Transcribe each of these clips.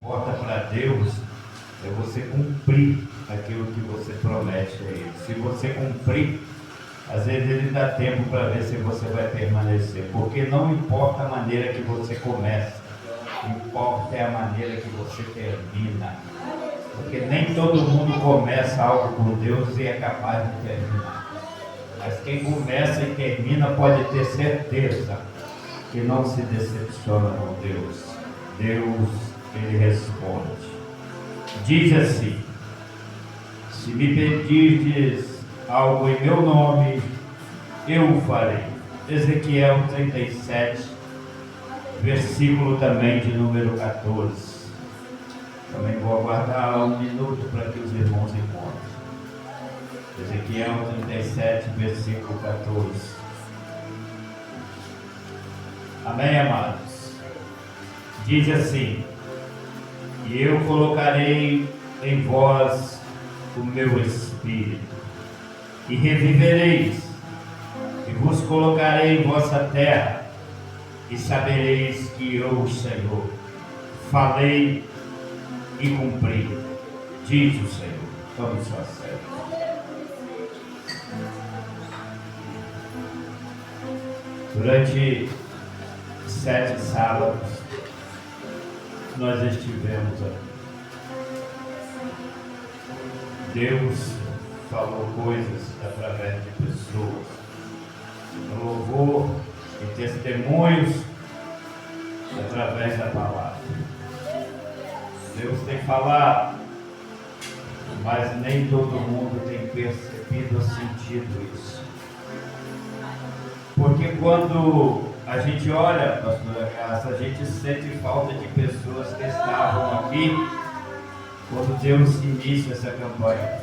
importa para Deus é você cumprir aquilo que você promete a Ele. Se você cumprir, às vezes Ele dá tempo para ver se você vai permanecer, porque não importa a maneira que você começa, importa é a maneira que você termina, porque nem todo mundo começa algo com Deus e é capaz de terminar, mas quem começa e termina pode ter certeza que não se decepciona com Deus. Deus, Ele responde. Diz assim: se me pedirdes algo em meu nome, eu o farei. Ezequiel 37, versículo também de número 14. Também vou aguardar um minuto para que os irmãos encontrem. Ezequiel 37, versículo 14. Amém, amados? Diz assim: e eu colocarei em vós o meu espírito, e revivereis, e vos colocarei em vossa terra, e sabereis que eu, o Senhor, falei e cumpri, diz o Senhor. Tome sua sede. Durante 7 sábados, nós estivemos aqui. Deus falou coisas através de pessoas, louvor e testemunhos através da palavra. Deus tem falado, mas nem todo mundo tem percebido ou sentido isso. Porque quando a gente olha, pastora Graça, a gente sente falta de pessoas que estavam aqui quando Deus inicia essa campanha.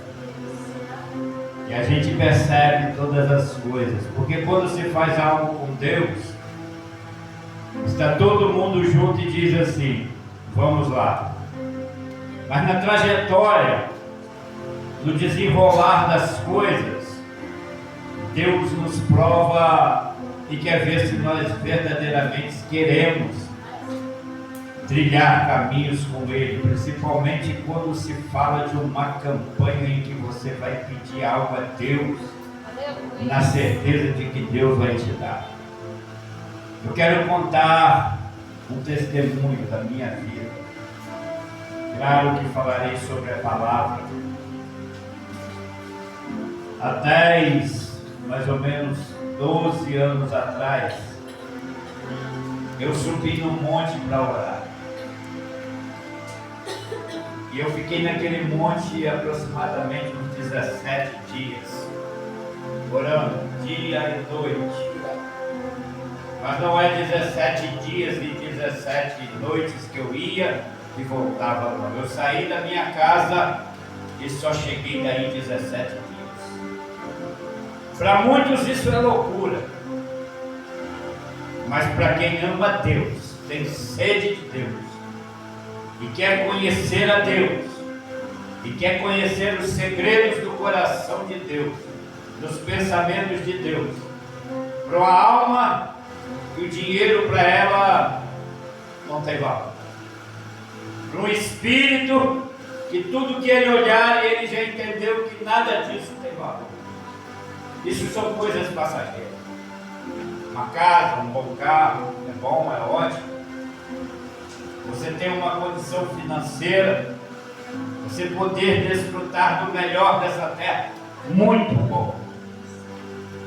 E a gente percebe todas as coisas. Porque quando se faz algo com Deus, está todo mundo junto e diz assim: vamos lá. Mas na trajetória, no desenrolar das coisas, Deus nos prova e quer ver se nós verdadeiramente queremos trilhar caminhos com Ele, principalmente quando se fala de uma campanha em que você vai pedir algo a Deus, na certeza de que Deus vai te dar. Eu quero contar um testemunho da minha vida. Claro que falarei sobre a palavra. Há 10, mais ou menos 12 anos atrás, eu subi num monte para orar. E eu fiquei naquele monte aproximadamente uns 17 dias, orando dia e noite. Mas não é 17 dias e 17 noites que eu ia e voltava não. Eu saí da minha casa e só cheguei daí 17 dias. Para muitos isso é loucura, mas para quem ama Deus, tem sede de Deus e quer conhecer a Deus e quer conhecer os segredos do coração de Deus, dos pensamentos de Deus, para a alma e o dinheiro para ela não tem valor. Para um espírito que tudo que ele olhar ele já entendeu que nada disso tem valor. Isso são coisas passageiras. Uma casa, um bom carro, é bom, é ótimo. Você tem uma condição financeira, você poder desfrutar do melhor dessa terra, muito bom.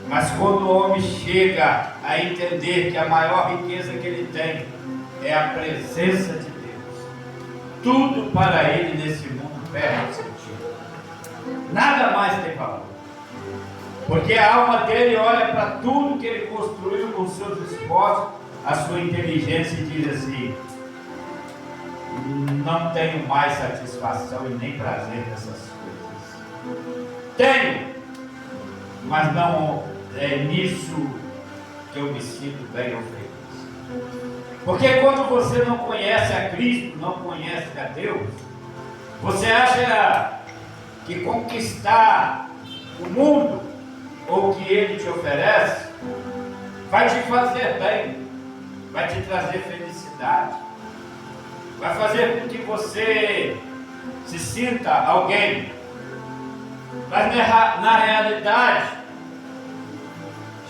Mas quando o homem chega a entender que a maior riqueza que ele tem é a presença de Deus, tudo para ele nesse mundo perde sentido. Nada mais tem valor. Porque a alma dele olha para tudo que ele construiu com seus esforços, a sua inteligência, e diz assim: não tenho mais satisfação e nem prazer nessas coisas. Tenho, mas não é nisso que eu me sinto bem ou feliz. Porque quando você não conhece a Cristo, não conhece a Deus, você acha que conquistar o mundo ou o que Ele te oferece vai te fazer bem, vai te trazer felicidade. vai fazer com que você se sinta alguém. Mas na realidade,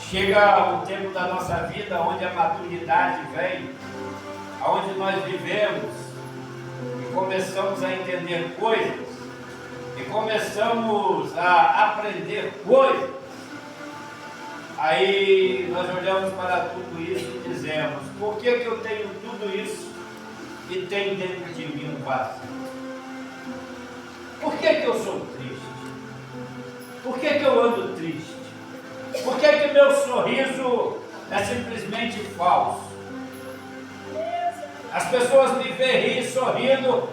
chega o tempo da nossa vida onde a maturidade vem, onde nós vivemos e começamos a entender coisas, e começamos a aprender coisas. Aí nós olhamos para tudo isso e dizemos: por que eu tenho tudo isso e tem dentro de mim um vazio? Por que eu sou triste? Por que eu ando triste? Por que meu sorriso é simplesmente falso? As pessoas me veem rir sorrindo,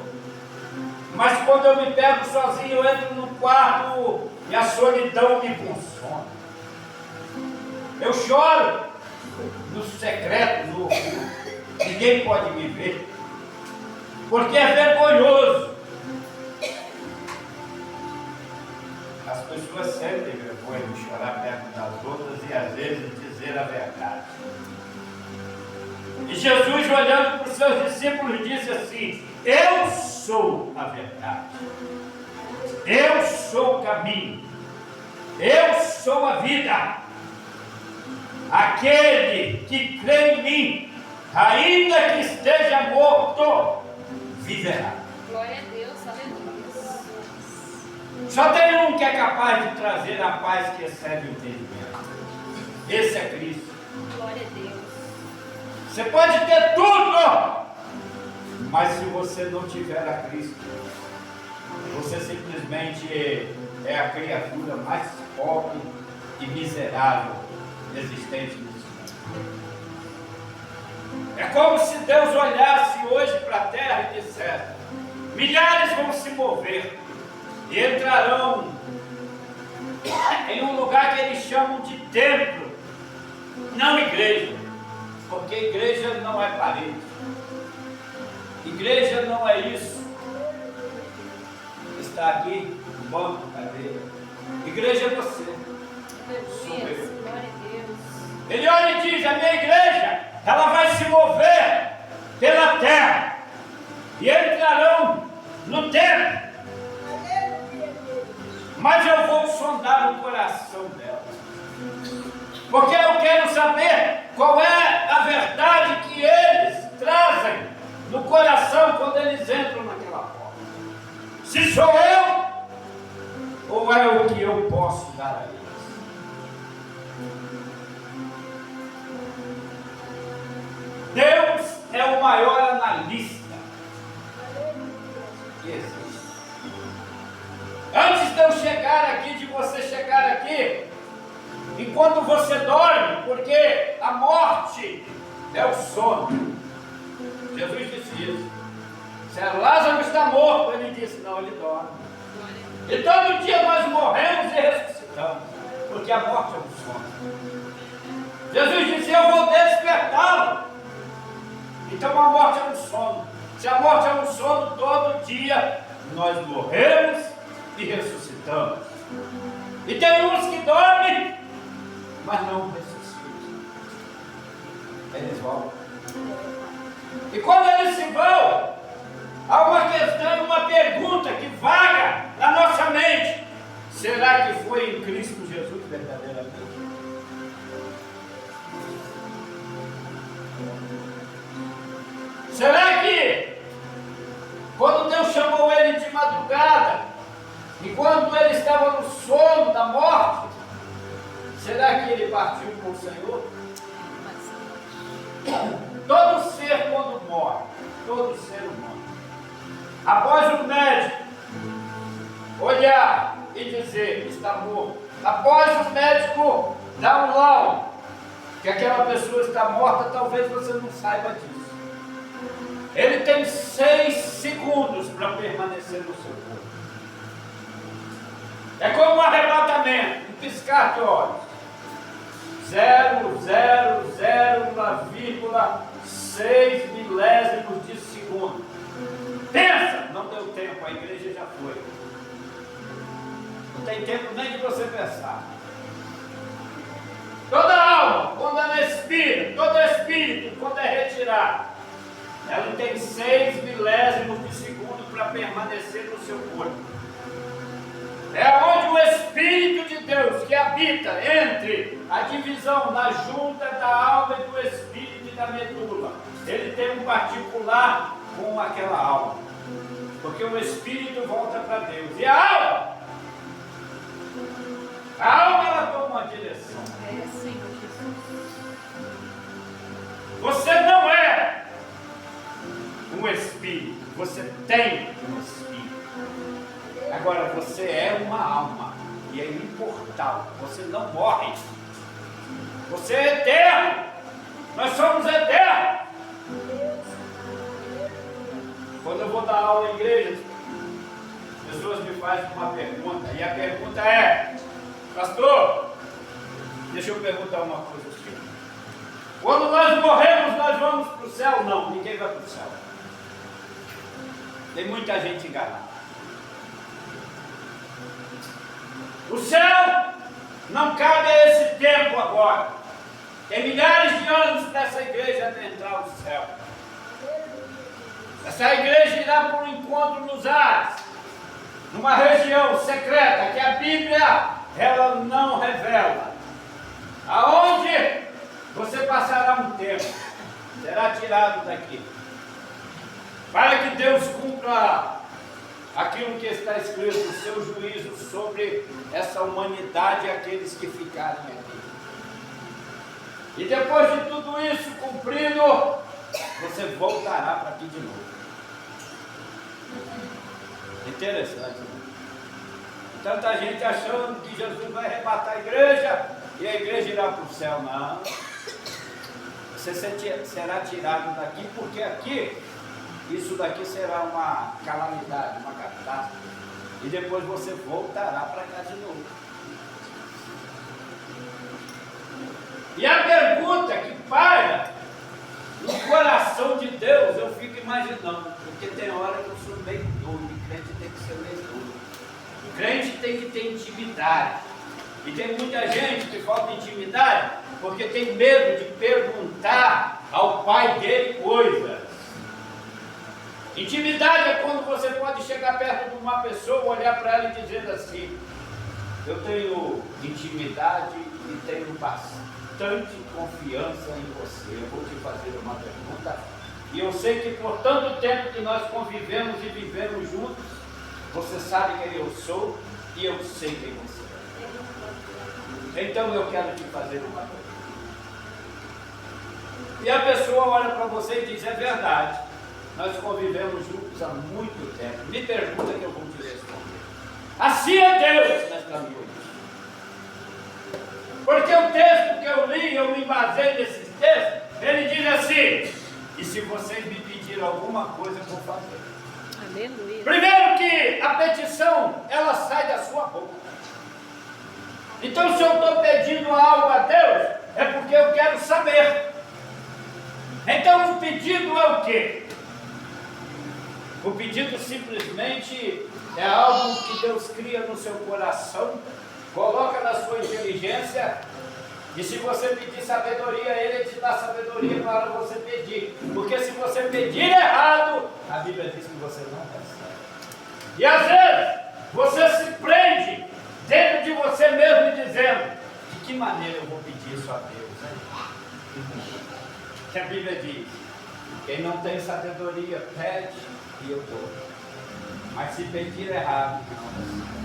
mas quando eu me pego sozinho, eu entro no quarto e a solidão me consome. Eu choro no secreto, no oculto. Ninguém pode me ver, porque é vergonhoso. As pessoas sentem vergonha de chorar perto das outras e às vezes dizer a verdade. E Jesus, olhando para os seus discípulos, disse assim: eu sou a verdade, eu sou o caminho, eu sou a vida. Aquele que crê em mim, ainda que esteja morto, viverá. Glória a Deus, aleluia. Só tem um que é capaz de trazer a paz que excede o entendimento. Esse é Cristo. Glória a Deus. Você pode ter tudo, mas se você não tiver a Cristo, você simplesmente é a criatura mais pobre e miserável existente nesse mundo. É como se Deus olhasse hoje para a terra e dissesse: milhares vão se mover e entrarão em um lugar que eles chamam de templo, não igreja, porque igreja não é parede, igreja não é isso, está aqui, no banco, cadeira. Igreja é você, sou eu. Ele olha e diz: a minha igreja, ela vai se mover pela terra e entrarão no templo, mas eu vou sondar o coração dela, porque eu quero saber qual é a verdade que eles trazem no coração quando eles entram naquela porta. Se sou eu ou é o que eu posso dar a eles. Deus é o maior analista que existe. Antes de eu chegar aqui, de você chegar aqui, enquanto você dorme, porque a morte é o sono. Jesus disse isso. Se Lázaro está morto, ele disse: não, ele dorme. E todo dia nós morremos e ressuscitamos, porque a morte é um sono. Jesus disse: eu vou despertá-lo. Então a morte é um sono. Se a morte é um sono, todo dia nós morremos e ressuscitamos. E tem uns que dormem, mas não ressuscitam. Eles vão. E quando eles se vão, há uma questão, uma pergunta que vaga na nossa mente: será que foi em Cristo Jesus verdadeiramente? Será que quando Deus chamou ele de madrugada, e quando ele estava no sono da morte, será que ele partiu com o Senhor? Todo ser, quando morre, todo ser humano, após o médico olhar e dizer: está morto, após o médico dar um laudo que aquela pessoa está morta, talvez você não saiba disso. Ele tem 6 segundos para permanecer no seu corpo. É como um arrebatamento, um piscar de olhos. 0,0,6 milésimos de segundo. Pensa, não deu tempo, a igreja já foi. Não tem tempo nem de você pensar. Toda alma, quando ela expira, todo espírito, quando é retirado, ela tem 6 milésimos de segundo para permanecer no seu corpo. É onde o Espírito de Deus que habita entre a divisão da junta da alma e do Espírito e da medula, ele tem um particular com aquela alma, porque o Espírito volta para Deus e a alma ela toma uma direção. Você não é um Espírito, você tem um Espírito. Agora você é uma alma e é imortal, você não morre, você é eterno, nós somos eternos. Quando eu vou dar aula em igrejas, as pessoas me fazem uma pergunta, e a pergunta é: pastor, deixa eu perguntar uma coisa aqui. Quando nós morremos, nós vamos para o céu? Não, ninguém vai para o céu. Tem muita gente enganada. O céu não cabe a esse tempo agora. Tem milhares de anos para essa igreja adentrar o céu. Essa igreja irá para um encontro nos ares, numa região secreta que a Bíblia ela não revela. Aonde você passará um tempo, será tirado daqui, para que Deus cumpra aquilo que está escrito, o seu juízo sobre essa humanidade e aqueles que ficarem aqui. E depois de tudo isso cumprido, você voltará para aqui de novo. Interessante, né? Tanta gente achando que Jesus vai arrebatar a igreja e a igreja irá para o céu. Não. Você será tirado daqui, porque aqui isso daqui será uma calamidade, uma catástrofe. E depois você voltará para cá de novo. E a pergunta que paira no coração de Deus, eu fico imaginando, porque tem hora que eu sou meio doido, e crente tem que ser meio doido. O crente tem que ter intimidade. E tem muita gente que falta intimidade porque tem medo de perguntar ao pai dele coisas. Intimidade é quando você pode chegar perto de uma pessoa, olhar para ela e dizer assim: eu tenho intimidade e tenho bastante confiança em você. Eu vou te fazer uma pergunta. E eu sei que por tanto tempo que nós convivemos e vivemos juntos, você sabe quem eu sou e eu sei quem você é. Então eu quero te fazer uma pergunta. E a pessoa olha para você e diz: é verdade, nós convivemos juntos há muito tempo. Me pergunta que eu vou te responder. Assim é Deus nesta noite. Porque o texto que eu li, eu me baseei nesse texto, ele diz assim: e se vocês me pedirem alguma coisa, eu vou fazer. Aleluia. Primeiro que a petição, ela sai da sua boca. Então se eu estou pedindo algo a Deus, é porque eu quero saber. Então o pedido é o quê? O pedido simplesmente é algo que Deus cria no seu coração, coloca na sua inteligência, e se você pedir sabedoria, Ele te dá sabedoria para você pedir. Porque se você pedir errado, a Bíblia diz que você não recebe. E às vezes, você se prende dentro de você mesmo dizendo: de que maneira eu vou pedir isso a Deus? Que a Bíblia diz: quem não tem sabedoria, pede e eu dou. Mas se pedir errado, não recebe.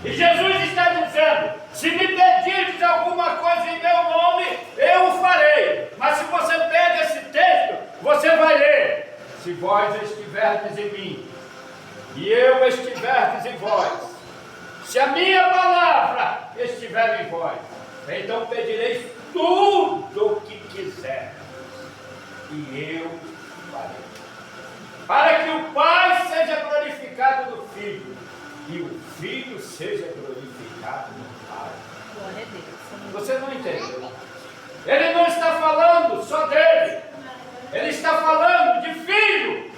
E Jesus está dizendo: se me pedirdes alguma coisa em meu nome, eu o farei. Mas se você pega esse texto, você vai ler: se vós estiverdes em mim, e eu estiverdes em vós, se a minha palavra estiver em vós, então pedireis tudo o que quiser, e eu farei. Para que o Pai seja glorificado no Filho, e o Filho seja glorificado no Pai. Glória a Deus. Você não entendeu? Ele não está falando só dele. Ele está falando de filho.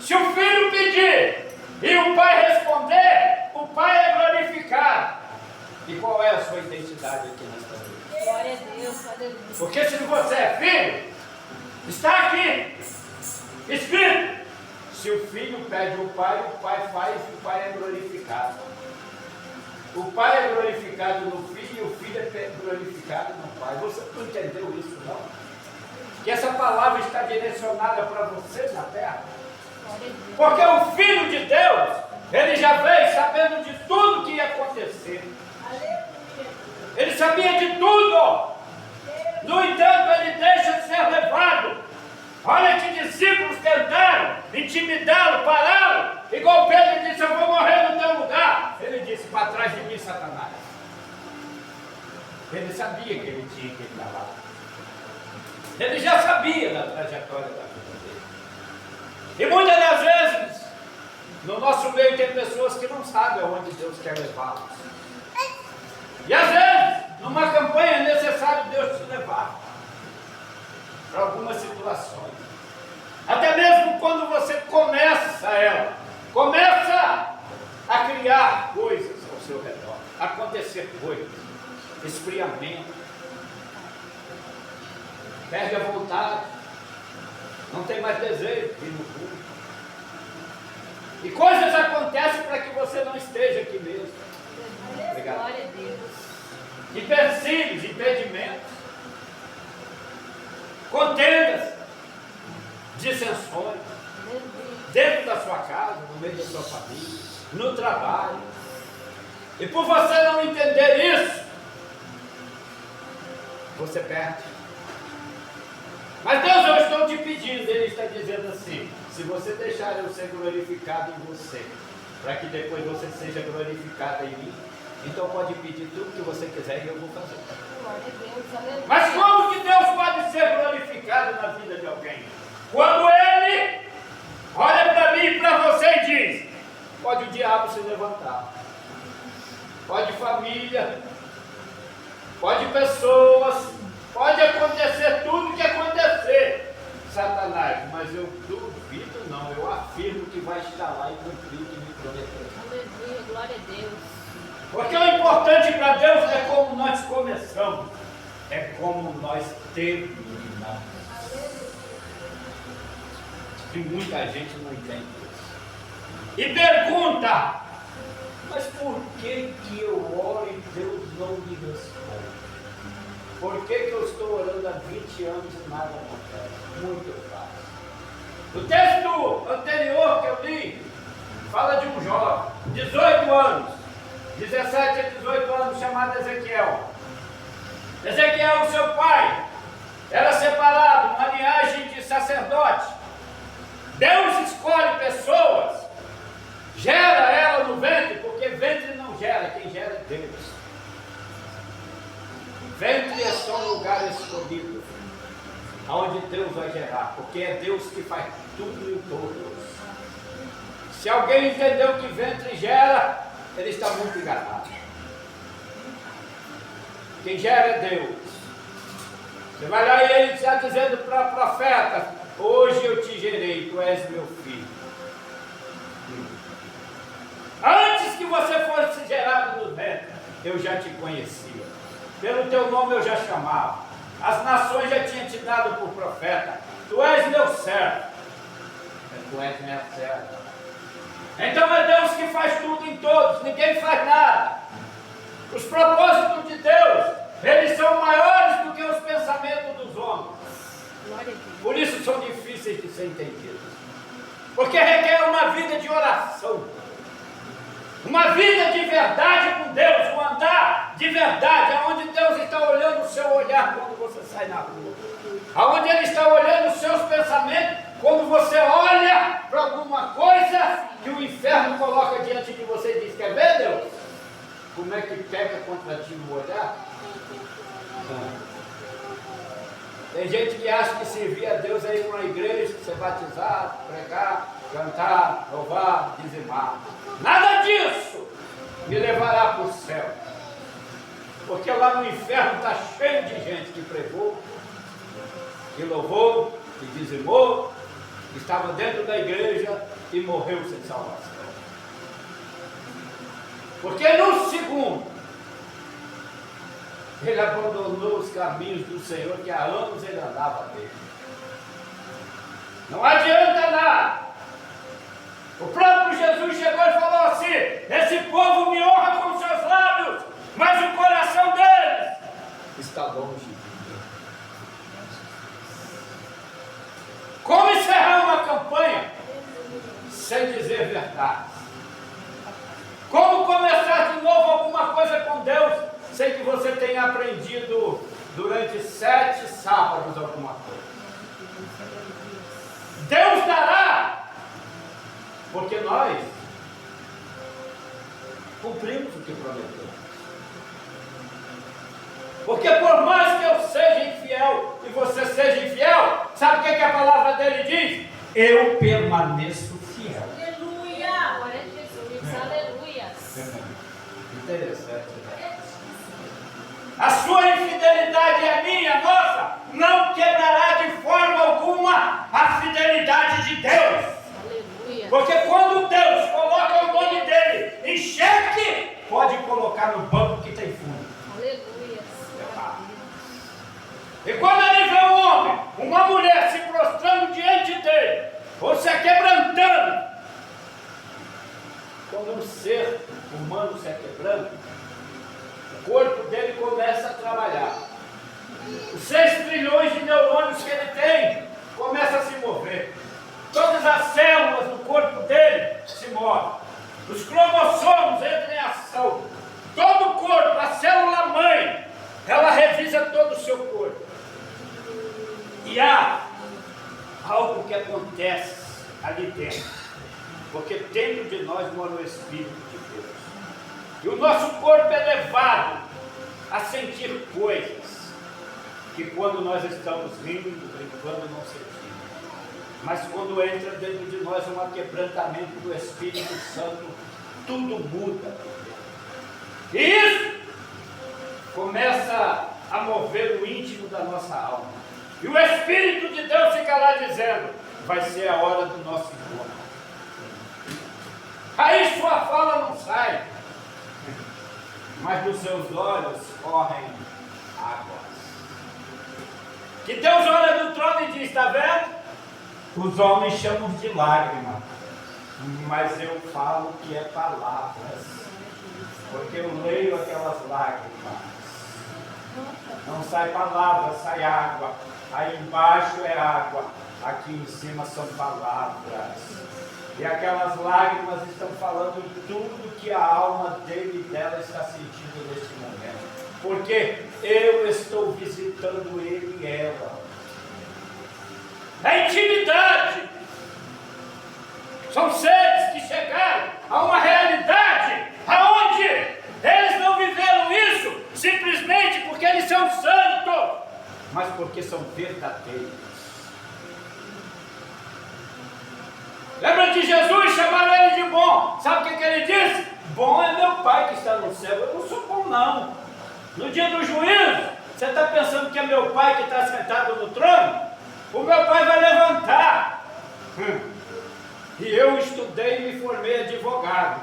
Se o filho pedir e o pai responder, o pai é glorificado. E qual é a sua identidade aqui nesta noite? Glória a Deus. Aleluia. Porque se você é filho, está aqui. Escrito: se o filho pede o pai faz, o pai é glorificado. O pai é glorificado no filho e o filho é glorificado no pai. Você não entendeu isso, não? Que essa palavra está direcionada para você na terra. Porque o Filho de Deus, ele já veio sabendo de tudo que ia acontecer. Ele sabia de tudo. No entanto, ele deixa de ser levado. Olha que discípulos tentaram intimidá-lo, pará-lo. Igual Pedro disse: eu vou morrer no teu lugar. Ele disse: para trás de mim, Satanás. Ele sabia que ele tinha que estar lá. Ele já sabia da trajetória da vida dele. E muitas das vezes, no nosso meio tem pessoas que não sabem aonde Deus quer levá-los. E às vezes, numa campanha é necessário Deus te levar para algumas situações. Até mesmo quando você começa ela, começa a criar coisas ao seu redor, acontecer coisas, esfriamento, perde a vontade, não tem mais desejo de ir no culto. E coisas acontecem para que você não esteja aqui mesmo. Obrigado. Glória a Deus. Empecilhos, impedimentos, contendas, dissensões, dentro da sua casa, no meio da sua família, no trabalho. E por você não entender isso, você perde. Mas Deus, eu estou te pedindo, Ele está dizendo assim: se você deixar eu ser glorificado em você, para que depois você seja glorificado em mim, então pode pedir tudo que você quiser e eu vou fazer. Mas como que Deus pode ser glorificado na vida de alguém? Quando Ele olha para mim e para você e diz: pode o diabo se levantar, pode família, pode pessoas, pode acontecer tudo que acontecer, Satanás, mas eu duvido não, eu afirmo que vai estar lá e cumprir o que me prometeu. Aleluia, glória a Deus. Porque o importante para Deus é como nós começamos, é como nós terminamos. E muita gente não entende isso. E pergunta: mas por que eu oro e Deus não me responde? Por que eu estou orando há 20 anos e nada acontece? Muito fácil. O texto anterior que eu li fala de um jovem, 18 anos, 17 a 18 anos, chamado Ezequiel. Ezequiel, seu pai, era separado, uma linhagem de sacerdote. Deus escolhe pessoas, gera ela no ventre, porque ventre não gera, quem gera é Deus. Ventre é só um lugar escolhido, onde Deus vai gerar, porque é Deus que faz tudo e todos. Se alguém entendeu que ventre gera, ele está muito enganado. Quem gera é Deus. Você vai lá e ele está dizendo para profetas: hoje eu te gerei, tu és meu filho. Antes que você fosse gerado no ventre, eu já te conhecia. Pelo teu nome eu já chamava. As nações já tinham te dado por profeta. Tu és meu servo. Tu és minha serva. Então é Deus que faz tudo em todos. Ninguém faz nada. Os propósitos de Deus, eles são maiores do que os pensamentos dos homens. Por isso são difíceis de ser entendidos. Porque requer uma vida de oração. Uma vida de verdade com Deus, um andar de verdade, onde Deus está olhando o seu olhar quando você sai na rua, onde Ele está olhando os seus pensamentos quando você olha para alguma coisa que o inferno coloca diante de você e diz: quer ver, Deus? Como é que pega contra ti o olhar? Tem gente que acha que servir a Deus é ir para uma igreja, ser batizado, pregar, cantar, louvar, dizimar. Nada disso me levará para o céu. Porque lá no inferno está cheio de gente que pregou, que louvou, que dizimou, que estava dentro da igreja e morreu sem salvação. Porque no segundo, ele abandonou os caminhos do Senhor, que há anos ele andava dele. Não adianta nada. O próprio Jesus chegou e falou assim: esse povo me honra com seus lábios, mas o coração deles está longe de mim. Como encerrar uma campanha sem dizer verdade? Como começar de novo alguma coisa com Deus sem que você tenha aprendido durante 7 sábados alguma coisa? Deus dará, porque nós cumprimos o que prometeu. Porque por mais que eu seja infiel e você seja infiel, sabe o que a palavra dele diz? Eu permaneço fiel. Aleluia! Glória a Jesus. Aleluia. Interessante, né? A sua infidelidade é minha, nossa, não quebrará de forma alguma a fidelidade de Deus. Aleluia. Porque quando Deus coloca o nome dele em xeque, pode colocar no banco que tem fundo. Aleluia. E quando ele vê um homem, uma mulher se prostrando diante dele, ou se quebrantando, quando um ser humano se quebrando, o corpo dele começa a trabalhar. Os 6 trilhões de neurônios que ele tem começam a se mover. Todas as células do corpo dele se movem. Os cromossomos entram em ação. Todo o corpo, a célula mãe, ela revisa todo o seu corpo. E há algo que acontece ali dentro. Porque dentro de nós mora o Espírito de Deus. E o nosso corpo é levado a sentir coisas que quando nós estamos rindo, brincando, não sentimos. Mas quando entra dentro de nós um quebrantamento do Espírito Santo, tudo muda. E isso começa a mover o íntimo da nossa alma. E o Espírito de Deus fica lá dizendo: vai ser a hora do nosso encontro. Aí sua fala não sai, mas dos seus olhos correm águas. Que Deus olha do trono e diz: está vendo? Os homens chamam de lágrima, mas eu falo que é palavras, porque eu leio aquelas lágrimas. Não sai palavra, sai água. Aí embaixo é água, aqui em cima são palavras. E aquelas lágrimas estão falando tudo que a alma dele e dela está sentindo neste momento. Porque eu estou visitando ele e ela. É intimidade. São seres que chegaram a uma realidade aonde eles não viveram isso simplesmente porque eles são santos, mas porque são verdadeiros. Lembra de Jesus? Chamaram ele de bom. Sabe o que ele disse? Bom é meu Pai que está no céu. Eu não sou bom, não. No dia do juízo, você está pensando que é meu Pai que está sentado no trono? O meu Pai vai levantar. E eu estudei e me formei advogado.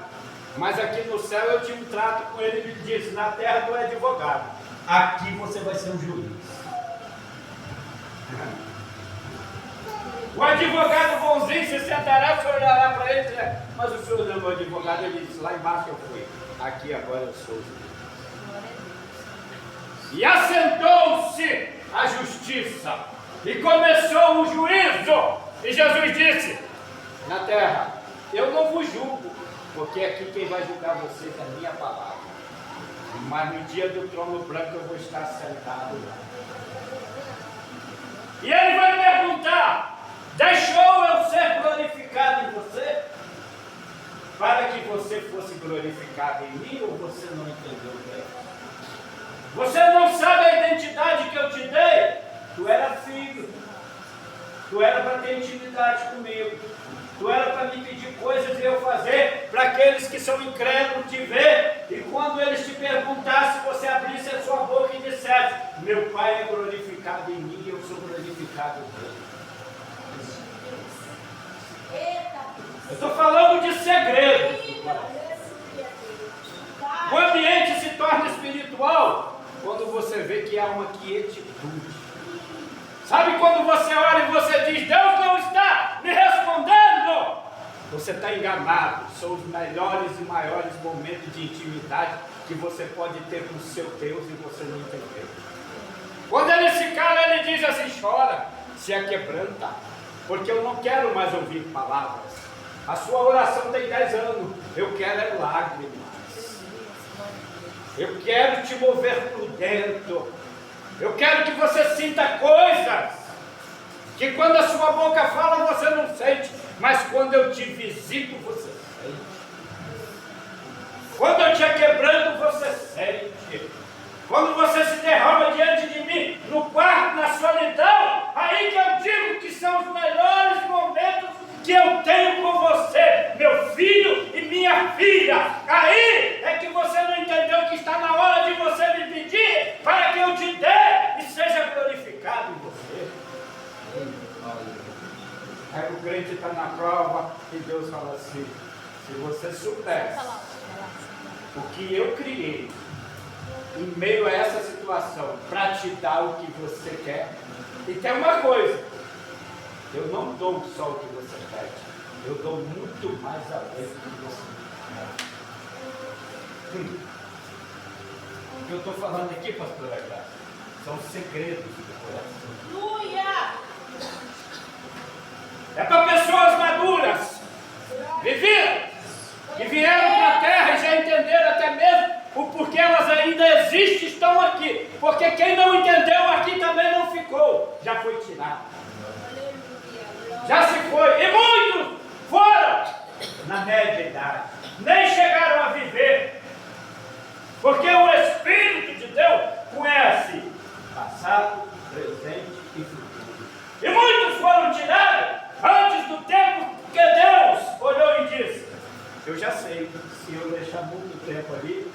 Mas aqui no céu eu tinha um trato com ele. Ele disse: na terra tu é advogado, aqui você vai ser um juiz. O advogado bonzinho se sentará, o senhor olhará para ele e dirá: mas o senhor não é meu advogado. Ele disse: lá embaixo eu fui, aqui agora eu sou o juiz. E assentou-se a justiça, e começou o juízo. E Jesus disse: na terra eu não vos julgo, porque aqui quem vai julgar vocês é a minha palavra. Mas no dia do trono branco eu vou estar sentado lá. E ele vai perguntar: deixou eu ser glorificado em você? Para que você fosse glorificado em mim, ou você não entendeu bem? Você não sabe a identidade que eu te dei? Tu era filho. Tu era para ter intimidade comigo. Tu era para me pedir coisas e eu fazer para aqueles que são incrédulos te ver. E quando eles te perguntassem, você abrisse a sua boca e dissesse: meu Pai é glorificado em mim e eu sou glorificado nele. Eu estou falando de segredos. O ambiente se torna espiritual quando você vê que há uma quietude. Sabe quando você olha e você diz: Deus não está? Você está enganado. São os melhores e maiores momentos de intimidade que você pode ter com o seu Deus e você não entendeu. Quando ele se cala, ele diz assim: chora, se aquebranta, porque eu não quero mais ouvir palavras. A sua oração tem 10 anos, eu quero é lágrimas. Eu quero te mover por dentro. Eu quero que você sinta coisas que quando a sua boca fala você não sente, mas quando eu te visito você sente. Quando eu te quebrando você sente. Quando você se derrama diante de mim, no quarto, na solidão, aí que eu digo que são os melhores momentos que eu tenho com você, meu filho e minha filha. Aí é que você não entendeu que está na hora de você me pedir para que eu te dê e seja glorificado em você. Aí o crente está na prova e Deus fala assim: se você soubesse o que eu criei em meio a essa situação para te dar o que você quer. E tem uma coisa: eu não dou só o que você pede, eu dou muito mais além do que você pede. O que eu estou falando aqui, pastora Graça, são segredos do coração. Aleluia! É para pessoas maduras, vividas, que vieram para a terra e já entenderam até mesmo o porquê elas ainda existem, estão aqui. Porque quem não entendeu aqui também não ficou, já foi tirado. Já se foi. E muitos foram na média idade, nem chegaram a viver. Porque o Espírito de Deus conhece passado, presente e futuro. E muitos foram tirados antes do tempo que Deus olhou e disse: eu já sei, se eu deixar muito tempo ali,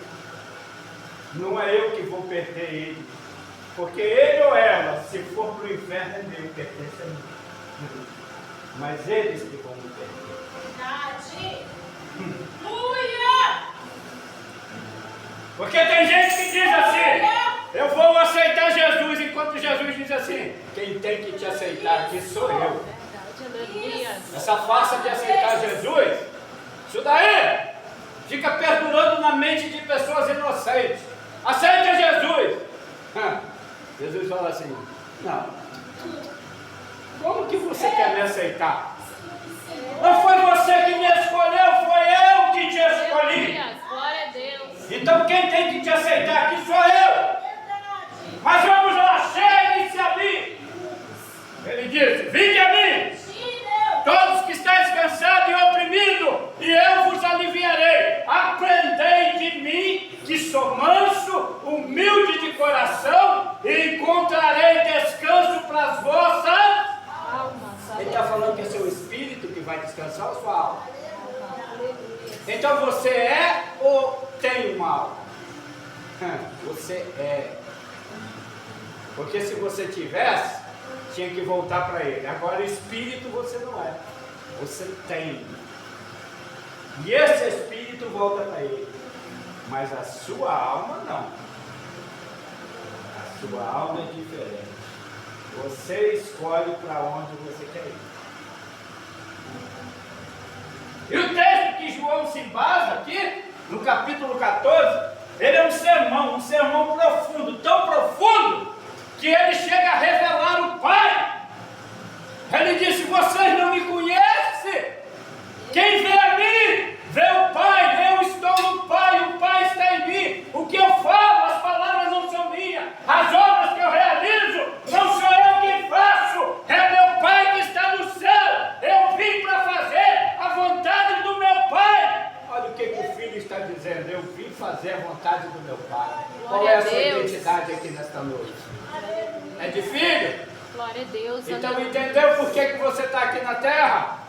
não é eu que vou perder ele, porque ele ou ela, se for para o inferno, é meu, pertence a mim. Mas eles que vão me perder. Porque tem gente que diz assim: eu vou aceitar Jesus, enquanto Jesus diz assim: quem tem que te aceitar aqui sou eu. Essa farsa de aceitar Jesus, isso daí fica perdurando na mente de pessoas inocentes. Aceita Jesus. Jesus fala assim: não, como que você quer me aceitar? Não foi você que me escolheu, foi eu que te escolhi. Glória a Deus. Então quem tem que te aceitar aqui sou eu. Mas vamos lá, cheguem-se a mim. Ele disse: vinde a mim, todos que estáis cansados e oprimidos, e eu vos aliviarei. Aprendei de mim, que sou manso, humilde de coração, e encontrarei descanso para as vossas almas. Ele está falando que é seu espírito que vai descansar ou sua alma? Então você é ou tem uma alma? Você é. Porque se você tivesse, tinha que voltar para ele. Agora espírito você não é. Você tem. E esse espírito volta para ele. Mas a sua alma não. A sua alma é diferente. Você escolhe para onde você quer ir. E o texto que João se embasa aqui, no capítulo 14, ele é um sermão profundo, tão profundo, que ele chega a revelar o Pai. Ele disse: vocês não me conhecem. Quem vê a mim, vê o Pai. Eu estou no Pai, o Pai está em mim. O que eu falo, as palavras não são minhas. As obras que eu realizo, não sou eu quem faço. É meu Pai que está no céu. Eu vim para fazer a vontade do meu Pai. Olha o que o Filho está dizendo: eu vim fazer a vontade do meu Pai. Qual é a sua identidade aqui nesta noite? É de filho? Glória a Deus. Então entendeu por que você está aqui na terra?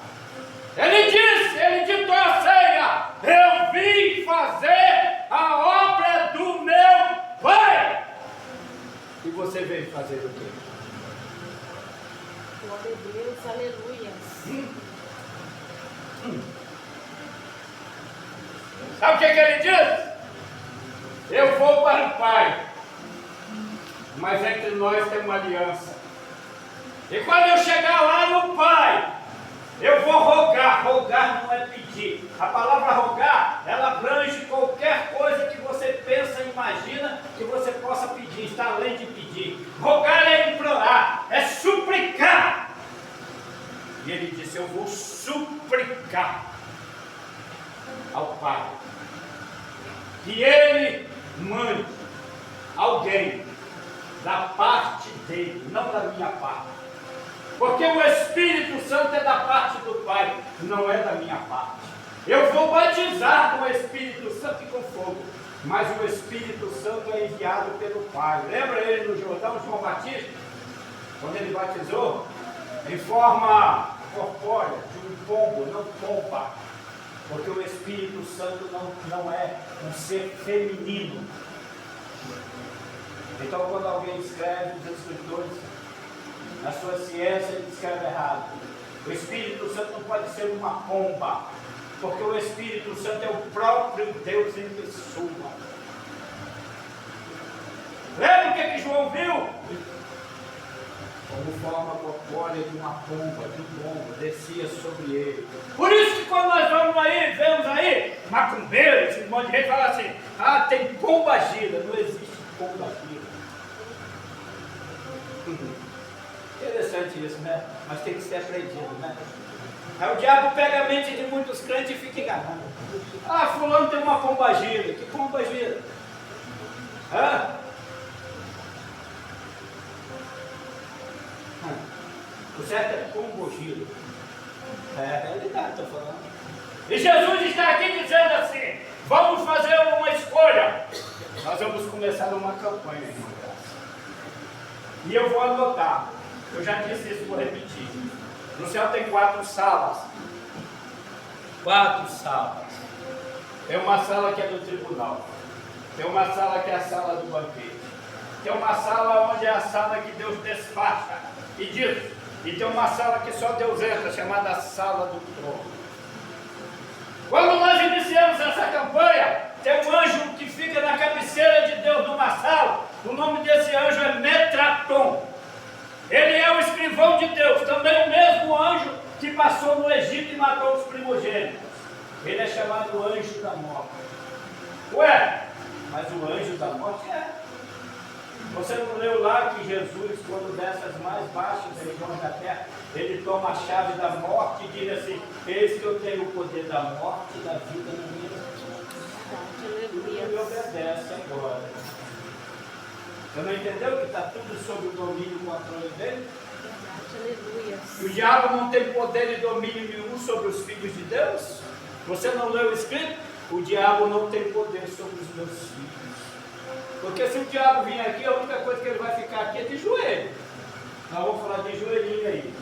Ele disse, ele ditou a ceia: eu vim fazer a obra do meu Pai. E você veio fazer o quê? Glória a Deus, aleluia. Sabe o que ele diz? Eu vou para o Pai, mas entre nós tem uma aliança. E quando eu chegar lá no Pai, Eu vou rogar. Rogar não é pedir. A palavra rogar, ela abrange qualquer coisa que você pensa e imagina que você possa pedir. Está além de pedir. Rogar é implorar, é suplicar. E ele disse, eu vou suplicar ao Pai que Ele mande alguém da parte dele, não da minha parte. Porque o Espírito Santo é da parte do Pai, não é da minha parte. Eu vou batizar com o Espírito Santo e com fogo, mas o Espírito Santo é enviado pelo Pai. Lembra ele no Jordão, João Batista? Quando ele batizou, em forma corpórea, de um pombo, não pomba. Porque o Espírito Santo não é um ser feminino. Então, quando alguém escreve, os escritores, na sua ciência, ele escreve errado. O Espírito Santo não pode ser uma pomba, porque o Espírito Santo é o próprio Deus em pessoa. Lembra o que João viu? Como forma corpórea de uma pomba, de um pombo, descia sobre ele. Por isso que quando nós vamos aí, vemos aí, macumbeiros, um monte de gente fala assim, tem pomba gira. Não existe pomba gira. Interessante isso, né? Mas tem que ser aprendido, né? Aí o diabo pega a mente de muitos crentes e fica enganando. Fulano tem uma pomba gira. Que pomba gira? O certo é pombo-giro. É a realidade, estou falando. E Jesus está aqui dizendo assim, vamos fazer uma escolha. Nós vamos começar uma campanha, irmão. E eu vou anotar. Eu já disse isso, vou repetir. No céu tem 4 salas. 4 salas. Tem uma sala que é do tribunal. Tem uma sala que é a sala do banquete. Tem uma sala onde é a sala que Deus despacha e diz. E tem uma sala que só Deus entra, chamada sala do trono. Quando nós iniciamos essa campanha, tem um anjo que fica na cabeceira de Deus numa sala. O nome desse anjo é Metraton. Ele é o escrivão de Deus, também o mesmo anjo que passou no Egito e matou os primogênitos. Ele é chamado anjo da morte. Ué, mas o anjo da morte é. Você não leu lá que Jesus, quando desce as mais baixas regiões da terra, ele toma a chave da morte e diz assim, eis que eu tenho o poder da morte e da vida na minha vida. E ele obedece agora. Você não entendeu que está tudo sob o domínio e o controle dele? Aleluia. E o diabo não tem poder e domínio nenhum sobre os filhos de Deus? Você não leu o escrito? O diabo não tem poder sobre os meus filhos. Porque se o diabo vir aqui, a única coisa que ele vai ficar aqui é de joelho. Nós vamos falar de joelhinho aí.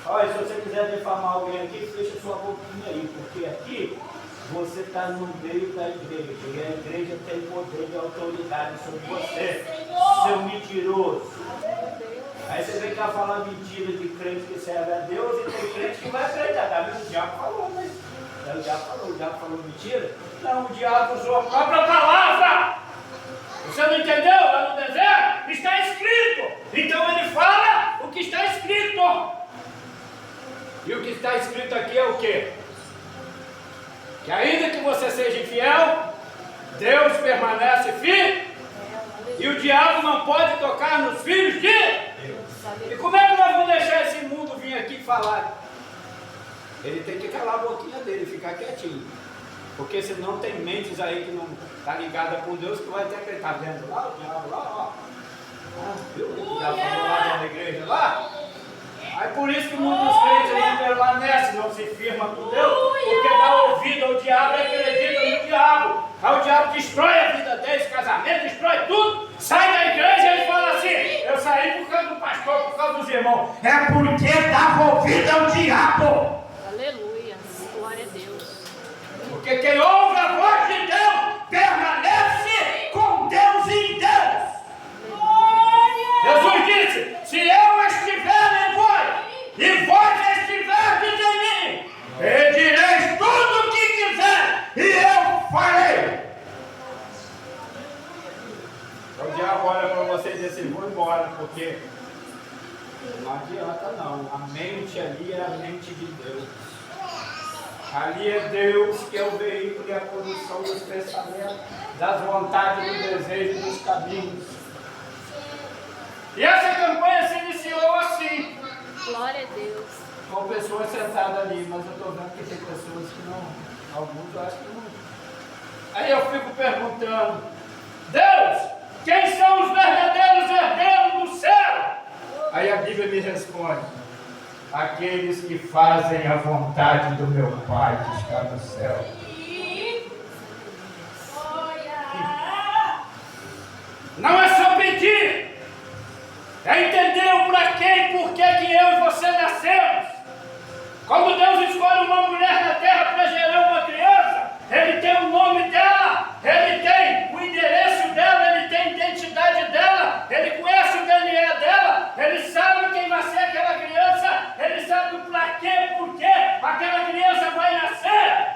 Olha, se você quiser defamar alguém aqui, fecha sua boquinha aí, porque aqui você está no meio da igreja, e a igreja tem poder e autoridade sobre você, seu mentiroso. Aí você vem cá falar mentira de crente que serve a Deus, e tem crente que vai acreditar. Tá vendo? O diabo falou, mas o diabo falou mentira? Não, o diabo usou a própria palavra. Você não entendeu? Lá no deserto está escrito. Então ele fala o que está escrito. E o que está escrito aqui é o quê? Que ainda que você seja infiel, Deus permanece fiel. E o diabo não pode tocar nos filhos de Deus. E como é que nós vamos deixar esse mundo vir aqui falar? Ele tem que calar a boquinha dele, ficar quietinho. Porque senão tem mentes aí que não está ligada com Deus, que vai até estar vendo lá, o diabo lá, ó. Viu o que o diabo falou lá na igreja lá? Aí por isso que muitos crentes não permanecem, não se firmam com Deus, porque dá ouvido ao diabo e acredita no diabo. Aí o diabo destrói a vida deles, casamento, destrói tudo, sai da igreja e fala assim, eu saí por causa do pastor, por causa dos irmãos. É porque dava ouvido ao diabo. Aleluia, glória a Deus. Porque quem ouve a voz de Deus permanece com Deus e em Deus. Jesus disse, se eu estiver em vós e vós estiverdes em mim, pedireis tudo o que quiser e eu farei. Então o diabo olha para você e diz assim, vou embora, porque Não adianta não, a mente ali é a mente de Deus. Ali é Deus que é o veículo e a condução dos pensamentos, das vontades, do desejo, dos caminhos. E essa campanha se iniciou assim. Glória a Deus. Com pessoas sentadas ali, mas eu estou vendo que tem pessoas que não, alguns eu acho que não. Aí eu fico perguntando, Deus, quem são os verdadeiros herdeiros do céu? Aí a Bíblia me responde, aqueles que fazem a vontade do meu Pai que está no céu. Não é só pedir, é entender o para quê e por que eu e você nascemos. Quando Deus escolhe uma mulher na terra para gerar uma criança, Ele tem o nome dela, Ele tem o endereço dela, Ele tem a identidade dela, Ele conhece o DNA dela, Ele sabe quem vai ser aquela criança, Ele sabe o para quê e por que aquela criança vai nascer.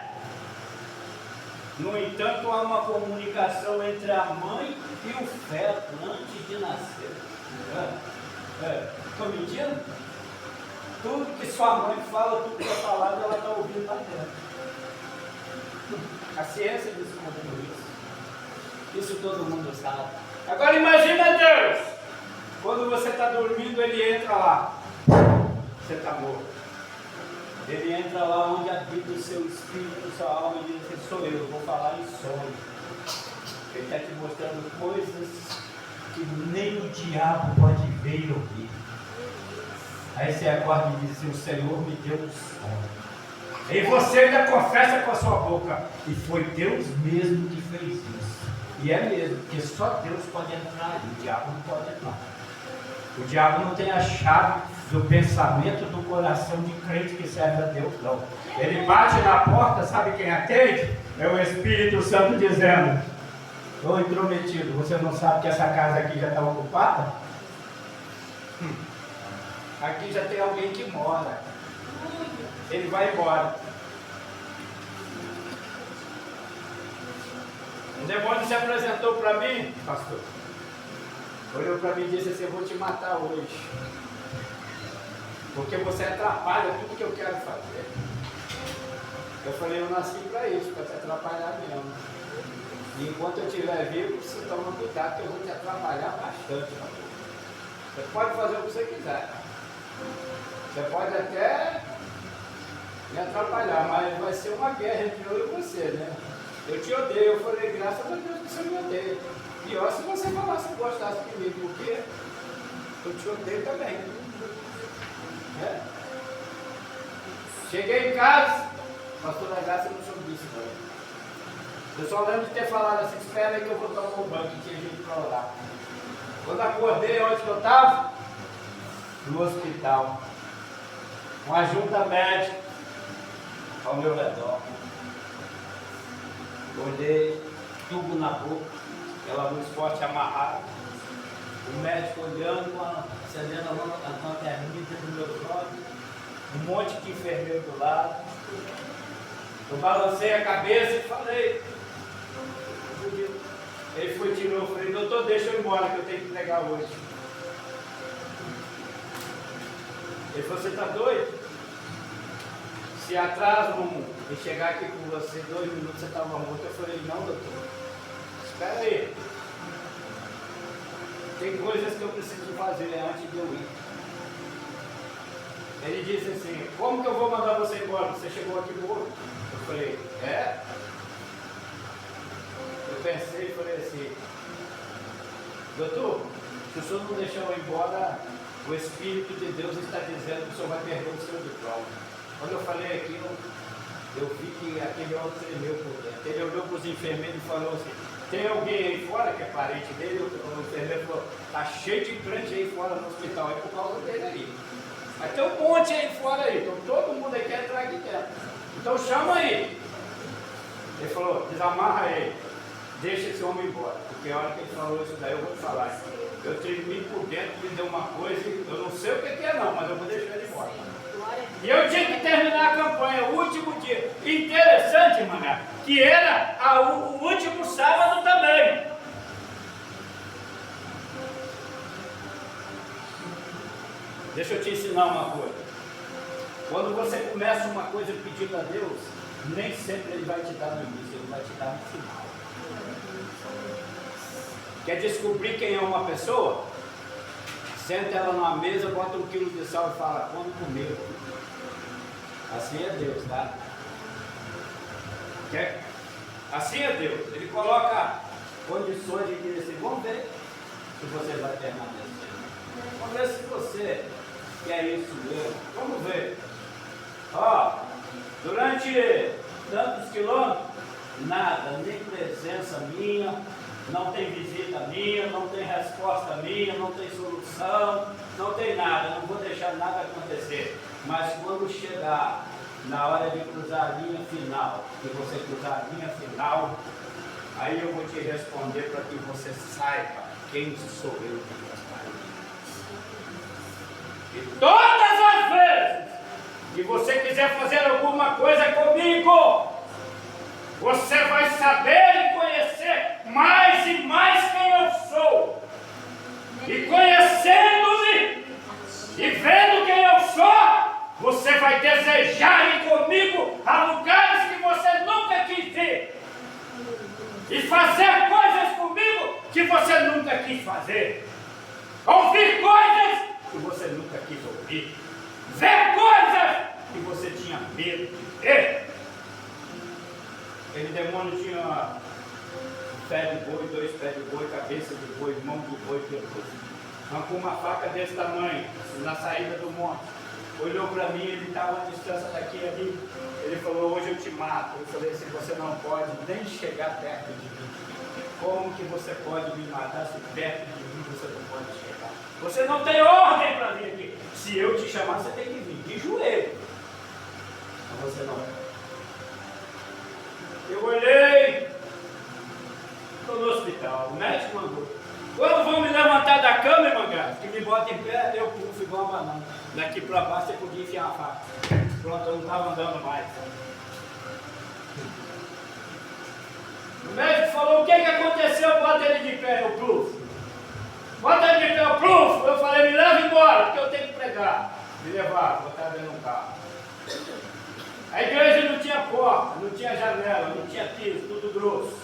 No entanto, há uma comunicação entre a mãe e o feto antes de nascer. Estou mentindo? Tudo que sua mãe fala, tudo que é falado, ela está ouvindo lá dentro. A ciência descobriu isso. Isso todo mundo sabe. Agora imagina Deus. Quando você está dormindo, Ele entra lá. Você está morto. Ele entra lá onde habita o seu espírito, sua alma, e diz assim, sou eu, vou falar em sonho. Ele está te mostrando coisas que nem o diabo pode ver e ouvir. Aí você acorda e diz assim, o Senhor me deu um sonho. E você ainda confessa com a sua boca, e foi Deus mesmo que fez isso. E é mesmo, porque só Deus pode entrar ali, o diabo não pode entrar. O diabo não tem a chave do pensamento do coração de crente que serve a Deus, não. Ele bate na porta, sabe quem atende? É o Espírito Santo dizendo, ô intrometido, você não sabe que essa casa aqui já está ocupada? Aqui já tem alguém que mora. Ele vai embora. Um demônio se apresentou para mim, pastor. Olhou para mim e disse assim, eu vou te matar hoje. Porque você atrapalha tudo que eu quero fazer. Eu falei, eu nasci para isso, para te atrapalhar mesmo. E enquanto eu estiver vivo, você toma cuidado que eu vou te atrapalhar bastante. Você pode fazer o que você quiser. Você pode até me atrapalhar, mas vai ser uma guerra entre eu e você, né? Eu te odeio, eu falei, graças a Deus que você me odeia. Pior se você falasse que gostasse de mim, porque eu te odeio também. É. Cheguei em casa, pastor da graça não soube disso, não. Eu só lembro de ter falado assim, espera aí que eu vou tomar um banho, que tinha gente para orar. Quando acordei, onde que eu estava? No hospital. Uma junta médica ao meu redor. Olhei, tubo na boca, aquela luz forte amarrada. O médico olhando, acendendo a lanterninha dentro dos meus olhos. Um monte de enfermeiro do lado. Eu balancei a cabeça e falei. Ele foi e tirou, eu falei, doutor, deixa eu ir embora que eu tenho que pregar hoje. Ele falou, você está doido? Se atrasam em chegar aqui com você 2 minutos, você estava morto. Eu falei, não, doutor, espera aí. Tem coisas que eu preciso fazer antes de eu ir. Ele disse assim, como que eu vou mandar você embora? Você chegou aqui morto. Eu falei, é? Eu pensei e falei assim, doutor, se o senhor não deixar eu ir embora, o Espírito de Deus está dizendo que o senhor vai perder o seu diploma. Quando eu falei aquilo, eu vi que aquele homem tremeu por dentro. Ele olhou para os enfermeiros e falou assim, tem alguém aí fora que é parente dele? O enfermeiro falou, está cheio de crente aí fora no hospital, é por causa dele aí. Mas tem um monte aí fora aí, então todo mundo aí quer entrar aqui dentro. Então chama aí. Ele falou, desamarra ele, deixa esse homem embora. Porque a hora que ele falou isso daí, eu vou te falar. Eu tremi por dentro, me deu uma coisa, eu não sei o que é não, mas eu vou deixar ele embora. E eu tinha que terminar a campanha, o último dia. Interessante, mané, que era o último sábado também. Deixa eu te ensinar uma coisa. Quando você começa uma coisa pedindo a Deus, nem sempre Ele vai te dar no início, Ele vai te dar no final. Quer descobrir quem é uma pessoa? Senta ela numa mesa, bota 1 quilo de sal e fala, come comigo. Assim é Deus, tá? Assim é Deus. Ele coloca condições de dizer assim, vamos ver se você vai permanecer. Vamos ver se você quer isso mesmo. Vamos ver. Ó, durante tantos quilômetros, nada, nem presença minha, não tem visita minha, não tem resposta minha, não tem solução, não tem nada, não vou deixar nada acontecer. Mas quando chegar na hora de cruzar a linha final, que você cruzar a linha final, aí eu vou te responder para que você saiba quem sou eu. E todas as vezes que você quiser fazer alguma coisa comigo, você vai saber e conhecer mais e mais quem eu sou. E conhecendo-me e vendo quem eu sou, você vai desejar ir comigo a lugares que você nunca quis ir. E fazer coisas comigo que você nunca quis fazer. Ouvir coisas que você nunca quis ouvir. Ver coisas que você tinha medo de ver. Aquele demônio tinha um pé de boi, 2 pés de boi, cabeça de boi, mão de boi, arrancou uma faca desse tamanho, na saída do monte. Olhou para mim, ele estava a distância daqui e ali. Ele falou, hoje eu te mato. Eu falei assim, você não pode nem chegar perto de mim. Como que você pode me matar se perto de mim você não pode chegar? Você não tem ordem para vir aqui. Se eu te chamar, você tem que vir de joelho. Mas você não vai. Eu olhei, estou no hospital, o médico mandou. Quando vão me levantar da cama, irmã Graça, que me bota em pé, eu pufo igual uma banana. Daqui para baixo você podia enfiar a faca. Pronto, eu não estava andando mais. O médico falou, o que aconteceu? Bota ele de pé, eu plufo. Bota ele de pé, eu plufo. Eu falei, me leva embora, porque eu tenho que pregar. Me levaram, botaram ele no carro. A igreja não tinha porta, não tinha janela, não tinha piso, tudo grosso.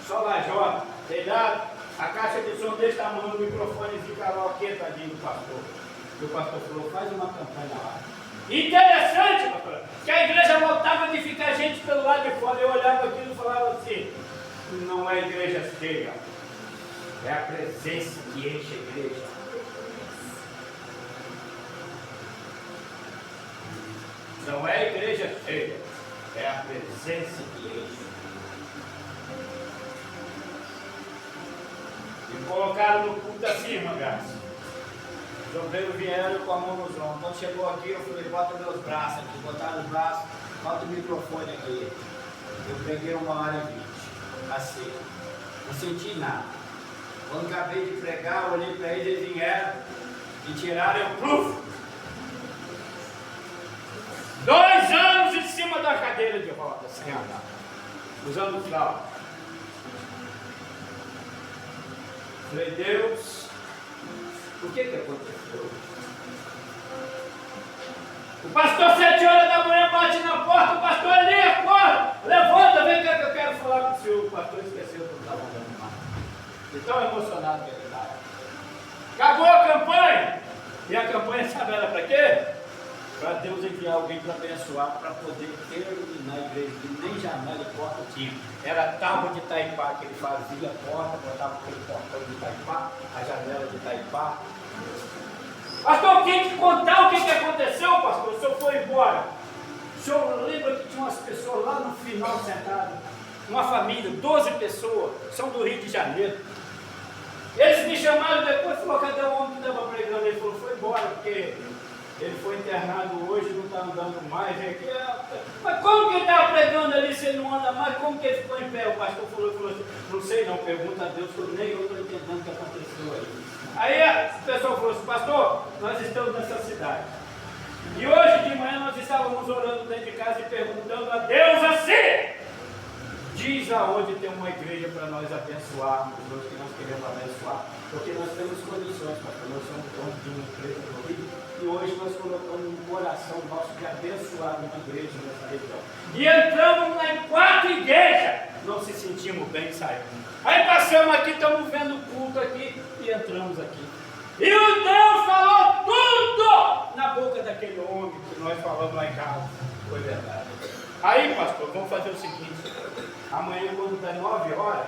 Só lajota, telhado, a caixa de som desse tamanho, o microfone de karaokê, tadinho do pastor. E o pastor falou, faz uma campanha lá. Interessante, pastor, que a igreja voltava de ficar gente pelo lado de fora. Eu olhava aquilo e falava assim, não é igreja cheia, é a presença que enche a igreja. Não é a igreja cheia, é a presença que enche. Me colocaram no culto assim, irmã Graça. Os obreiros vieram com a mão nos ombros. Quando chegou aqui, eu falei, bota meus braços aqui. Botaram os braços, bota o microfone aqui. Eu peguei 1h20, assim. Não senti nada. Quando acabei de pregar, eu olhei para eles, eles vieram e tiraram eu, pluf! 2 anos em cima da cadeira de roda, sem andar, usando fralda. Falei, Deus, o que aconteceu? O pastor 7 horas da manhã bate na porta, o pastor ali, acorda, levanta, vem cá que eu quero falar com o senhor. O pastor esqueceu que eu estava andando mais. De tão emocionado que ele estava. Acabou a campanha. E a campanha, sabe ela para quê? Para Deus enviar alguém para abençoar, para poder terminar a igreja, que nem janela e porta tinha. Era tábua de Itaipá que ele fazia a porta, botava aquele portão de Itaipá, a janela de Itaipá. Pastor, tem que contar o que aconteceu, pastor. O senhor foi embora. O senhor lembra que tinha umas pessoas lá no final sentadas? Uma família, 12 pessoas, são do Rio de Janeiro. Eles me chamaram depois e falaram, cadê o homem que estava pregando? Ele falou, foi embora, porque ele foi internado hoje, não está andando mais. Mas como que ele estava pregando ali se ele não anda mais? Como que ele ficou em pé? O pastor falou assim, não sei não, pergunta a Deus, porque nem eu estou entendendo o que aconteceu aí. Aí o pessoal falou assim, pastor, nós estamos nessa cidade. E hoje de manhã nós estávamos orando dentro de casa e perguntando a Deus assim, diz aonde tem uma igreja para nós abençoarmos, hoje que nós queremos abençoar. Porque nós temos condições, pastor, nós somos donos de uma empresa no Rio. E hoje nós colocamos um coração nosso de abençoar uma igreja nessa região. E entramos lá em 4 igrejas. Não se sentimos bem, saímos. Aí passamos aqui, estamos vendo o culto aqui e entramos aqui. E o Deus falou tudo na boca daquele homem que nós falamos lá em casa. Foi verdade. Aí, pastor, vamos fazer o seguinte. Amanhã, quando der 9 horas,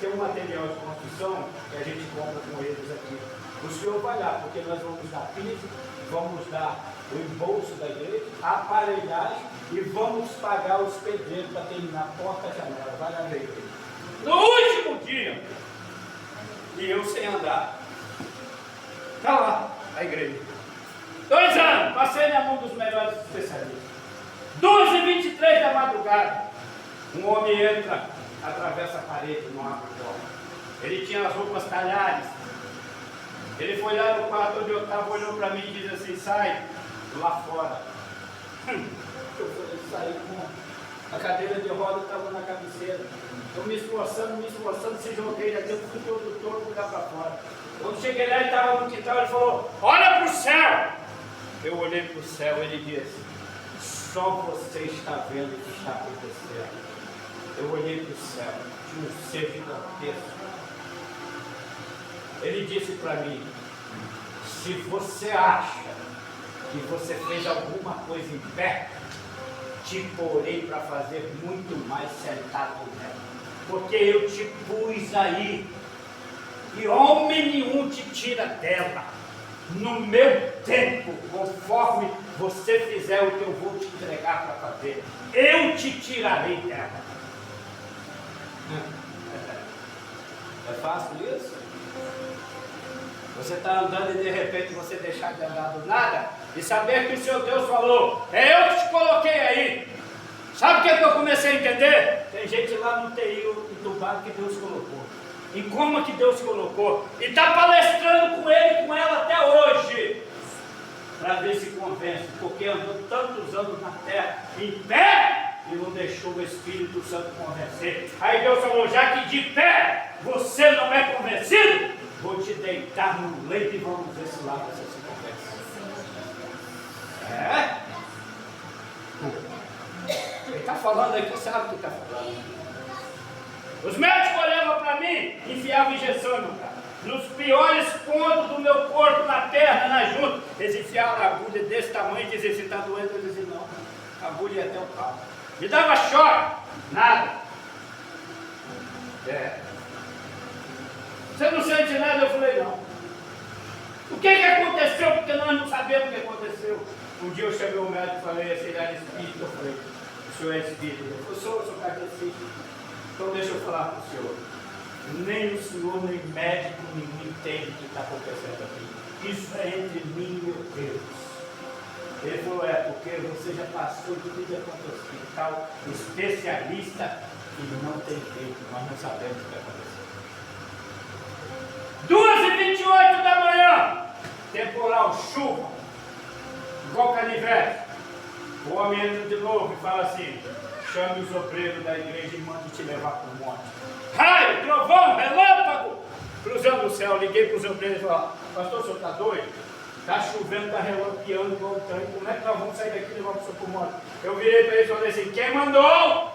tem um material de construção que a gente compra com eles aqui. O senhor vai lá, porque nós vamos dar piso, vamos dar o embolso da igreja, a aparelhagem e vamos pagar os pedreiros para terminar a porta e janela. Vai lá ver igreja. No último dia, e eu sem andar, está lá a igreja. 2 anos, passei na mão dos melhores especialistas. 2h23 da madrugada, um homem entra, atravessa a parede, não abre a porta. Ele tinha as roupas talhadas. Ele foi lá no quarto onde eu estava, olhou para mim e disse assim: sai lá fora. Eu falei: saí com a cadeira de roda, estava na cabeceira. Eu me esforçando, se joguei daqui, eu fui todo lá para fora. Quando cheguei lá, ele estava no quintal, ele falou: olha para o céu. Eu olhei para o céu, ele disse: só você está vendo o que está acontecendo. Eu olhei para o céu, tinha um ser gigantesco. Ele disse para mim: se você acha que você fez alguma coisa em pé, te porei para fazer muito mais sentado nela. Porque eu te pus aí, e homem nenhum te tira dela. No meu tempo, conforme você fizer o que eu vou te entregar para fazer, eu te tirarei dela. É fácil isso? Você está andando e de repente você deixar de andar do nada e saber que o seu Deus falou: é eu que te coloquei aí. Sabe o que eu comecei a entender? Tem gente lá no TI entubado que Deus colocou, em coma que Deus colocou, e está palestrando com ele e com ela até hoje, para ver se convence, porque andou tantos anos na terra em pé e não deixou o Espírito Santo convencer. Aí Deus falou: já que de pé você não é convencido, vou te deitar no leito e vamos ver se lá você se convence. É? Quem está falando aqui sabe o que está falando. Os médicos olhavam para mim, enfiavam injeção no cara. Nos piores pontos do meu corpo, na perna, na junta, eles enfiavam a agulha desse tamanho e diziam: se está doendo? Eu dizia: não, a agulha ia até o pau. Me dava choque, nada. Você não sente nada? Eu falei: não. O que aconteceu? Porque nós não sabemos o que aconteceu. Um dia eu chamei o médico e falei assim: ele era espírito. Eu falei: o senhor é espírito? Ele falou: sou kardecista. Então deixa eu falar para o senhor. Nem o senhor, nem médico nenhum entende o que está acontecendo aqui. Isso é entre mim e meu Deus. Ele falou: é porque você já passou de vida para o hospital, especialista, e não tem jeito, nós não sabemos o que aconteceu. 2h28 da manhã, temporal, chuva, igual canivete. O homem entra de novo e fala assim: chame os obreiros da igreja e mande te levar para o monte. Raio, trovão, relâmpago, cruzando o céu. Liguei para os obreiros e falei: pastor, o senhor está doido? Está chovendo, está relampeando, voltando. Como é que nós vamos sair daqui e levar para o senhor para o monte? Eu virei para ele e falei assim: quem mandou?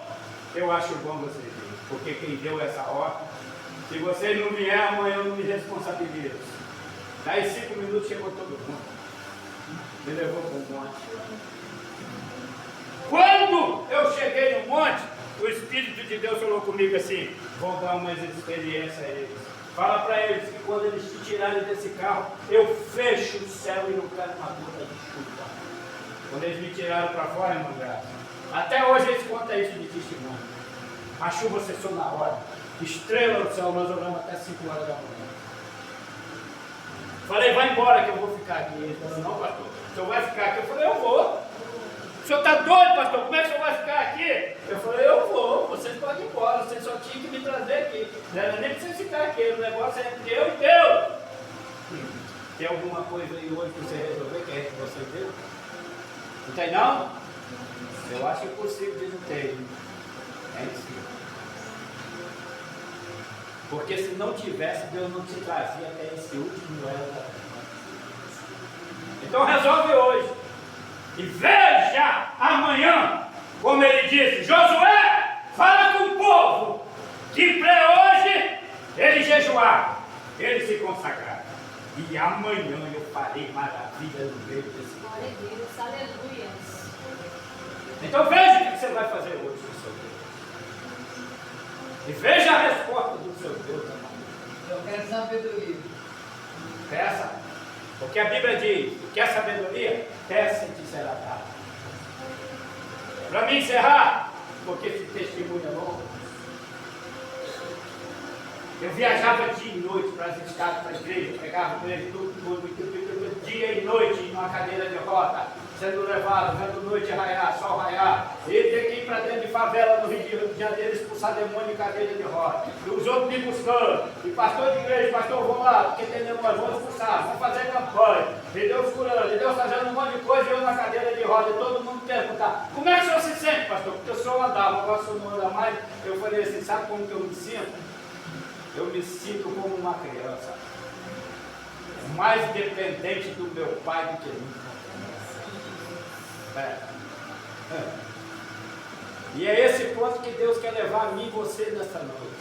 Eu acho bom vocês virem, porque quem deu essa ordem, se vocês não vierem amanhã, eu não me responsabilizo. Daí 5 minutos chegou todo mundo. Me levou para o monte. Quando eu cheguei no monte, o Espírito de Deus falou comigo assim: vou dar uma experiência a eles. Fala para eles que quando eles te tirarem desse carro, eu fecho o céu e não quero uma gota de chuva. Quando eles me tiraram para fora, irmão Graça, até hoje eles contam isso de testemunho. A chuva cessou na hora. Estrela no céu, nós oramos até 5 horas da manhã. Falei: vai embora que eu vou ficar aqui. Ele falou: não, pastor, o senhor vai ficar aqui? Eu falei: eu vou. O senhor está doido, pastor? Como é que o senhor vai ficar aqui? Eu falei: eu vou, vocês podem ir embora, vocês só tinham que me trazer aqui. Não era nem para vocês ficarem aqui, o negócio é entre eu e Deus. Tem alguma coisa aí hoje que você resolver que é que você viu? Não tem não? Eu acho impossível de não ter. É isso. Porque se não tivesse, Deus não te trazia até esse último ano. Então resolve hoje. E veja amanhã, como ele disse, Josué, fala com o povo que para hoje ele jejuar, ele se consagrar. E amanhã eu farei maravilha no meio desse povo. Glória a Deus, aleluia. Então veja o que você vai fazer hoje com o seu Deus. E veja a resposta do seu Deus, amado. Eu quero sabedoria. Peça. Porque a Bíblia diz, quer sabedoria? Peça e te será dada. Para me encerrar, porque esse testemunho é longo. Eu viajava dia e noite para as estradas, para a igreja, pegava com ele todo dia e noite numa cadeira de roda, sendo levado, vendo noite raiar, sol raiar. Ele tem que ir para dentro de favela no Rio de Janeiro, expulsar demônio em cadeira de roda. E os outros me buscando. E pastor de igreja, pastor, vamos lá, porque tem demônio, vamos expulsar, vamos fazer campanha. E Deus curando, e Deus fazendo um monte de coisa, e eu na cadeira de roda, e todo mundo perguntar, como é que o senhor se sente, pastor? Porque o senhor andava, agora o senhor não anda mais. Eu falei assim, sabe como que eu me sinto? Eu me sinto como uma criança, mais dependente do meu pai do que nunca. E é esse ponto que Deus quer levar a mim e você nessa noite.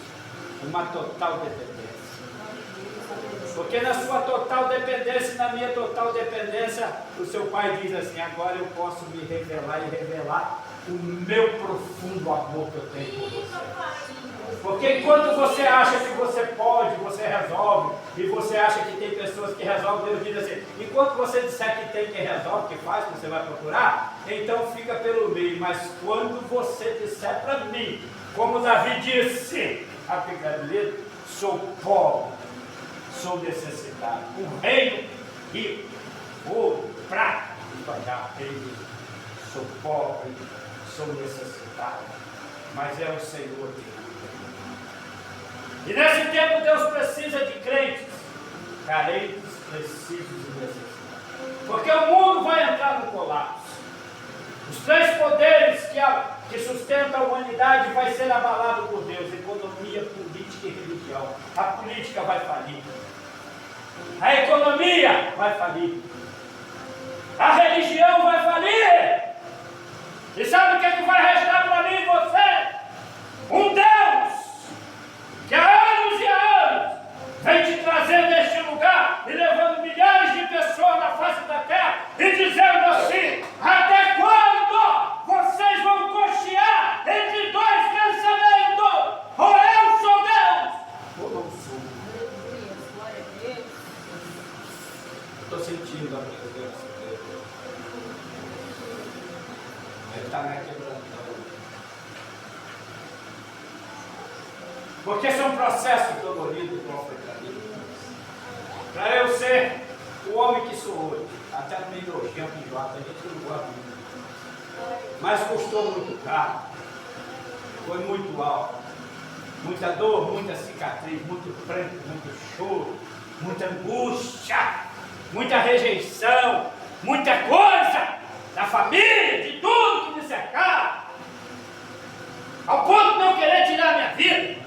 Uma total dependência. Porque na sua total dependência e na minha total dependência, o seu pai diz assim, agora eu posso me revelar e revelar o meu profundo amor que eu tenho por você. Porque enquanto você acha que você pode, você resolve, e você acha que tem pessoas que resolvem, Deus diz assim, enquanto você disser que tem quem resolve, que faz, que você vai procurar, então fica pelo meio. Mas quando você disser para mim, como Davi disse, sou pobre, sou necessitado, o reino rico, ouro, prata, sou pobre, sou necessitado, mas é o Senhor que cuida. E nesse tempo Deus precisa de crentes, carentes, precisos e necessitados. Porque o mundo vai entrar no colapso. Os três poderes que sustentam a humanidade vai ser abalado por Deus: economia, política e religião. A política vai falir. A economia vai falir. A religião vai falir. E sabe o que é que vai restar para mim e você? Um Deus que há anos e há anos vem te trazendo neste lugar e levando milhares de pessoas na face da terra e dizendo assim: até quando vocês vão cochear entre dois pensamentos? Ou eu sou Deus, ou não sou. Aleluia, glória a Deus. Estou sentindo a presença dele. Ele está me quebrando. Porque esse é um processo dolorido, igual foi para mim. Para eu ser o homem que sou hoje, até no meio do ojento enjoado, a gente não gosta muito. Mas custou muito caro, foi muito alto, muita dor, muita cicatriz, muito pranto, muito choro, muita angústia, muita rejeição, muita coisa da família, de tudo que me cercava, ao ponto de não querer tirar minha vida.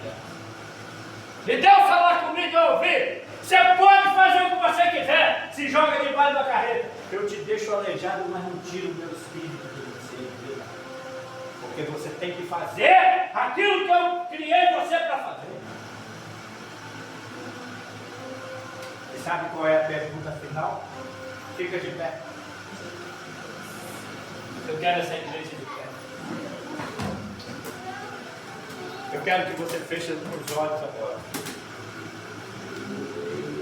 E Deus falar comigo e eu ouvir: você pode fazer o que você quiser, se joga debaixo da carreta, eu te deixo aleijado, mas não tiro o meu espírito de você, porque você tem que fazer aquilo que eu criei você para fazer. E sabe qual é a pergunta final? Fica de pé. Eu quero essa igreja de pé. Eu quero que você feche os olhos agora.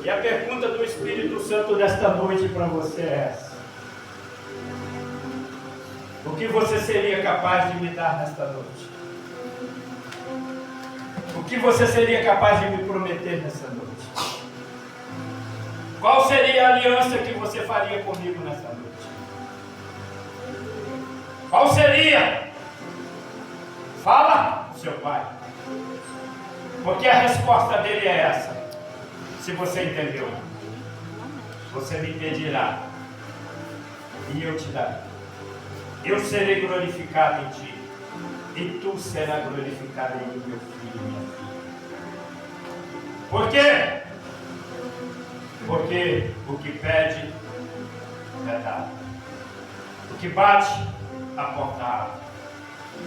E a pergunta do Espírito Santo desta noite para você é essa: o que você seria capaz de me dar nesta noite? O que você seria capaz de me prometer nesta noite? Qual seria a aliança que você faria comigo nesta noite? Qual seria? Fala com seu pai. Porque a resposta dele é essa. Se você entendeu, você me pedirá e eu te darei. Eu serei glorificado em ti e tu serás glorificado em mim, meu filho e minha filha. Por quê? Porque o que pede, é dado. O que bate, a porta abre.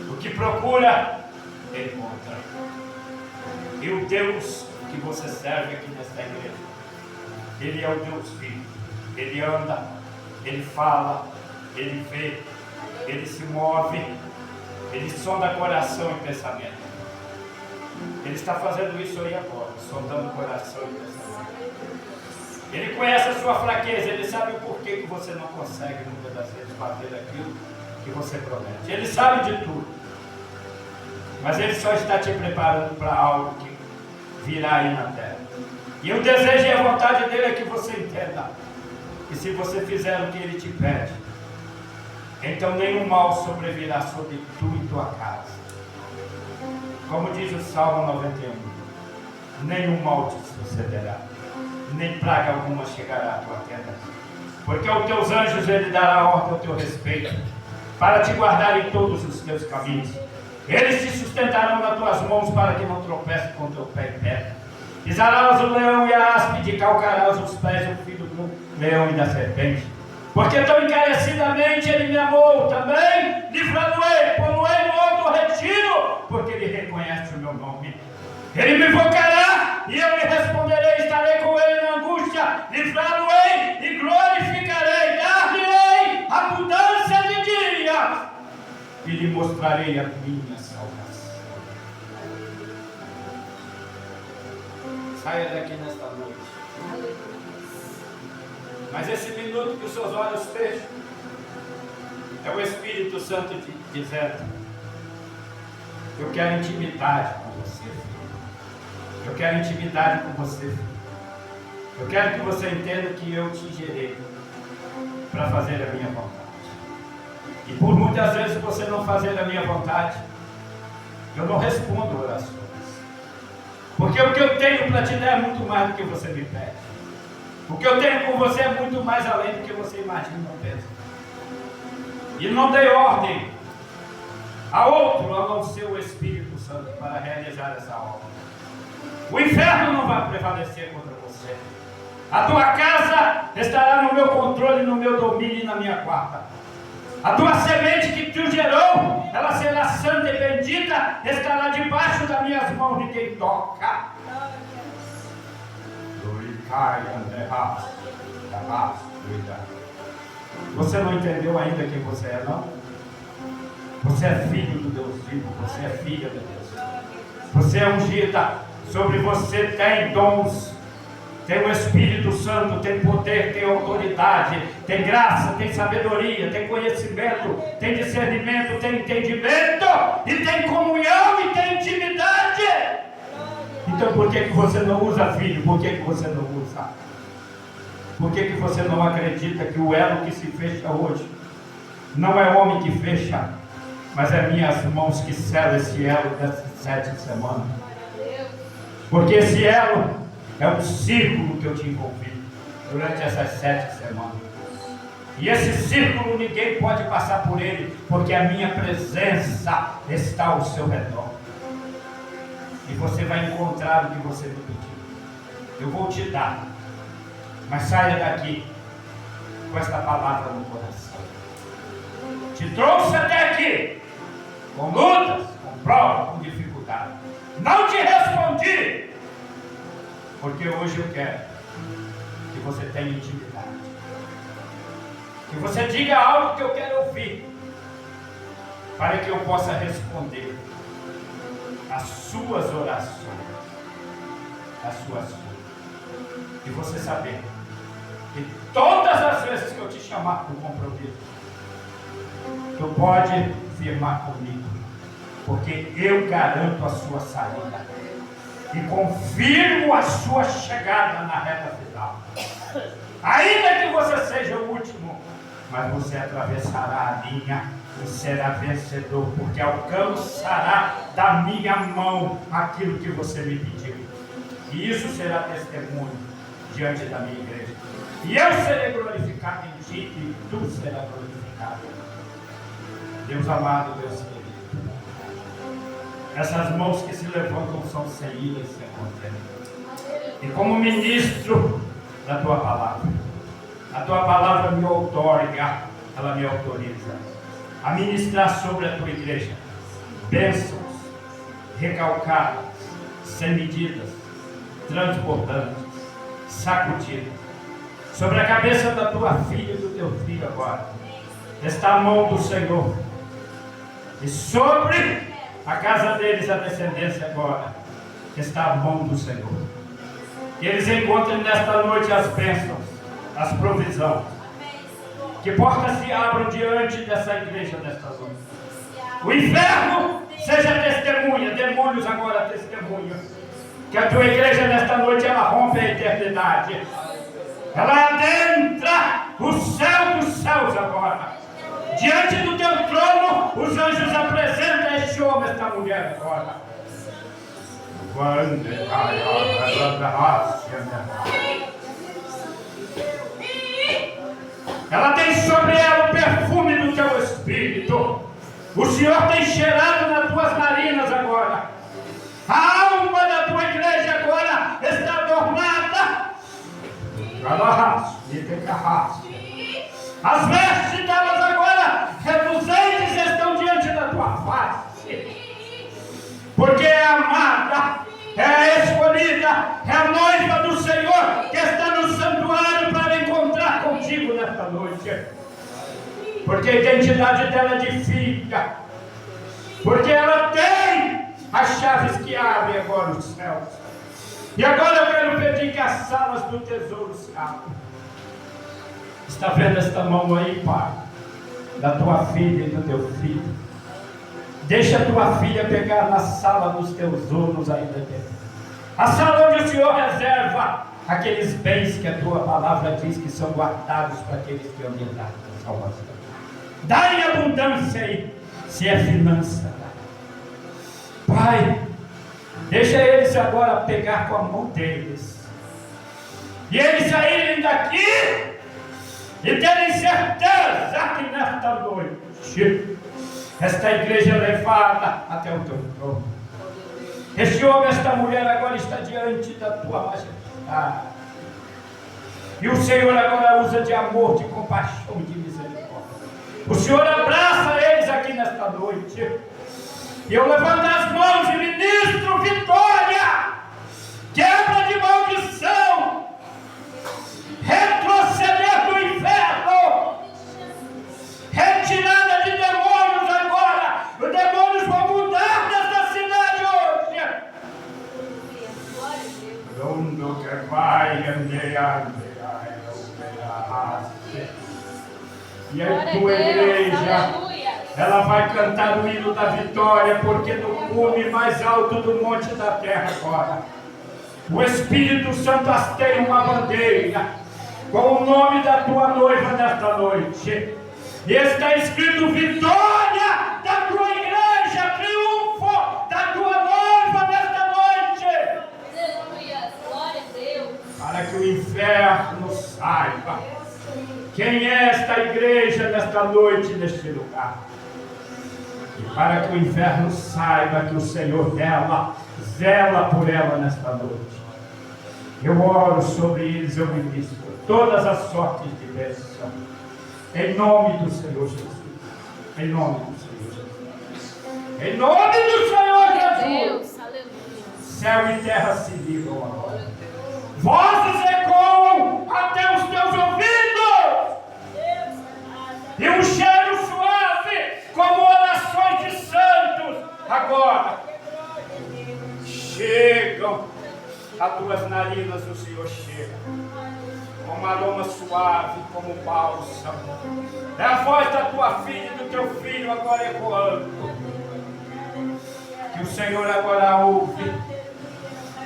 O que procura, encontra. E o Deus que você serve aqui nesta igreja, Ele é o Deus vivo. Ele anda, Ele fala, Ele vê, Ele se move, Ele sonda coração e pensamento. Ele está fazendo isso aí agora, sondando coração e pensamento. Ele conhece a sua fraqueza, Ele sabe o porquê que você não consegue muitas das vezes fazer aquilo que você promete. Ele sabe de tudo, mas Ele só está te preparando para algo que virá aí na terra. E o desejo e a vontade dele é que você entenda que se você fizer o que Ele te pede, então nenhum mal sobrevirá sobre tu e tua casa. Como diz o Salmo 91, nenhum mal te sucederá, nem praga alguma chegará à tua tenda, porque aos teus anjos Ele dará ordem ao teu respeito, para te guardar em todos os teus caminhos. Eles te sustentarão nas tuas mãos, para que não tropece com teu pé em pedra. Pisarás o leão e a áspide, calcarás os pés o filho do leão e da serpente. Porque tão encarecidamente Ele me amou também, livrá-lo-ei, pô-lo-ei no alto retiro, porque Ele reconhece o meu nome. Ele me invocará e eu lhe responderei, estarei com Ele na angústia, livrá-lo-ei e glorificarei, dar-lhe-ei abundância de dias e lhe mostrarei a minha salvação. Saia daqui nesta noite. Mas esse minuto que os seus olhos fecham, é o Espírito Santo te dizendo: eu quero intimidade com você, filho. Eu quero intimidade com você, filho. Eu quero que você entenda que eu te gerei para fazer a minha vontade. E por muitas vezes você não fazer a minha vontade, eu não respondo orações. Porque o que eu tenho para te dar é muito mais do que você me pede. O que eu tenho com você é muito mais além do que você imagina ou pensa. E não dei ordem a outro a não ser o Espírito Santo para realizar essa obra. O inferno não vai prevalecer contra você. A tua casa estará no meu controle, no meu domínio e na minha guarda. A tua semente que tu gerou, ela será santa e bendita, estará debaixo das minhas mãos de quem toca. Você não entendeu ainda quem você é, não? Você é filho do Deus vivo, você é filha de Deus. Você é ungida, sobre você tem dons, tem o Espírito Santo, tem poder, tem autoridade, tem graça, tem sabedoria, tem conhecimento, tem discernimento, tem entendimento, e tem comunhão e tem intimidade. Então por que você não usa, filho? Por que você não usa? Por que você não acredita que o elo que se fecha hoje não é homem que fecha, mas é minhas mãos que selam esse elo dessas 7 semanas? Porque esse elo é um círculo que eu te envolvi durante essas 7 semanas. E esse círculo ninguém pode passar por ele, porque a minha presença está ao seu redor. E você vai encontrar o que você me pediu. Eu vou te dar. Mas saia daqui com esta palavra no coração. Te trouxe até aqui com lutas, com provas, com dificuldade. Não te respondi, porque hoje eu quero que você tenha intimidade. Que você diga algo que eu quero ouvir, para que eu possa responder as suas orações, as suas súplicas. E você saber que todas as vezes que eu te chamar para o compromisso, tu pode firmar comigo, porque eu garanto a sua saída e confirmo a sua chegada na reta final. Ainda que você seja o último, mas você atravessará a linha e será vencedor, porque alcançará da minha mão aquilo que você me pediu. E isso será testemunho diante da minha igreja. E eu serei glorificado em ti e tu serás glorificado. Deus amado, Deus querido, essas mãos que se levantam são sem ira e sem contenda. E como ministro da tua palavra, a tua palavra me outorga, ela me autoriza a ministrar sobre a tua igreja bênçãos recalcadas, sem medidas, transbordantes, sacudidas. Sobre a cabeça da tua filha e do teu filho agora está a mão do Senhor. E sobre a casa deles, a descendência agora, está a mão do Senhor. Que eles encontrem nesta noite as bênçãos, as provisões. Que portas se abram diante dessa igreja nesta noite. O inferno seja testemunha, demônios agora testemunham. Que a tua igreja nesta noite ela rompe a eternidade. Ela adentra o céu dos céus agora. Diante do teu trono, os anjos apresentam este homem, esta mulher agora. Ela tem sobre ela o perfume do teu espírito. O Senhor tem cheirado nas tuas narinas agora. A alma da tua igreja agora está adornada. As vestes delas agora reluzentes estão diante da tua face. Porque é amada, é a escolhida, é a noiva do Senhor que está no santuário para encontrar contigo nesta noite. Porque a identidade dela é de filha. Porque ela tem as chaves que abrem agora os céus. E agora eu quero pedir que as salas do tesouro se abram. Está vendo esta mão aí, Pai? Da tua filha e do teu filho. Deixa a tua filha pegar na sala dos teus ouros ainda dentro. A sala onde o Senhor reserva aqueles bens que a tua palavra diz que são guardados para aqueles que amam a salvação. Dá em abundância aí, se é finança. Pai, deixa eles agora pegar com a mão deles. E eles saírem daqui e terem certeza que nesta noite esta igreja é levada até o teu trono. Este homem, esta mulher agora está diante da tua majestade. E o Senhor agora usa de amor, de compaixão, de misericórdia. O Senhor abraça eles aqui nesta noite. E eu levanto as mãos e ministro vitória, quebra de maldição, retroceder do inferno, retirada de demônios agora. Os demônios vão mudar desta cidade hoje. Onde que vai, e a tua igreja, ela vai cantar o hino da vitória, porque no cume mais alto do monte da terra agora, o Espírito Santo hasteia uma bandeira com o nome da tua noiva nesta noite. E está escrito vitória da tua igreja, triunfo da tua noiva nesta noite. Aleluia, glória a Deus. Para que o inferno saiba quem é esta igreja nesta noite, neste lugar. E para que o inferno saiba que o Senhor dela zela por ela nesta noite. Eu oro sobre eles, eu ministro todas as sortes de bênção. Em nome do Senhor Jesus. Em nome do Senhor Jesus. Em nome do Senhor Jesus. Deus, aleluia. Céu e terra se ligam agora. Vozes ecoam até os teus ouvidos. E um cheiro suave, como orações de santos, agora chegam a tuas narinas. O Senhor chega com um aroma suave, como bálsamo. É a voz da tua filha e do teu filho agora ecoando. Que o Senhor agora ouve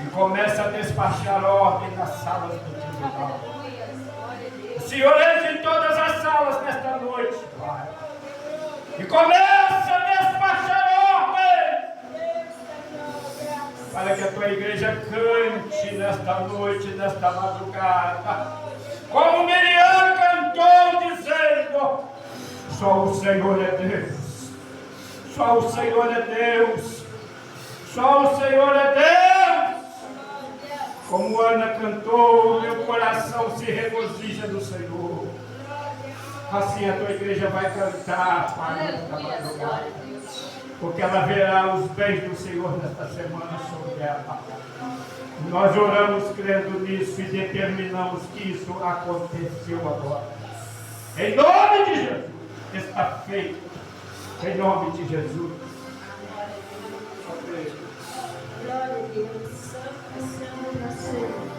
e começa a despachar ordem nas salas do tribunal. O Senhor entra em todas as salas nesta noite, Pai, e começa a despachar ordem para que a tua igreja cante nesta noite, nesta madrugada, como Miriam cantou, dizendo: só o Senhor é Deus, só o Senhor é Deus, só o Senhor é Deus. Como Ana cantou, meu coração se regozija no Senhor. Assim a tua igreja vai cantar, Pai. Aleluia, glória a Deus. Porque ela verá os bens do Senhor nesta semana sobre ela. Nós oramos crendo nisso e determinamos que isso aconteceu agora. Em nome de Jesus, está feito. Em nome de Jesus. Glória a Deus. Santo, Senhor.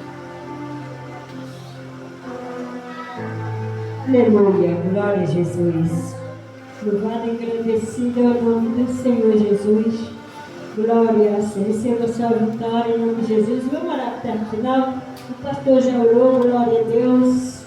Aleluia, glória a Jesus. Louvado e agradecido é o nome do Senhor Jesus. Glória a Deus. Receba a sua vitória em nome de Jesus. Vamos orar até o final. O pastor já orou, glória a Deus.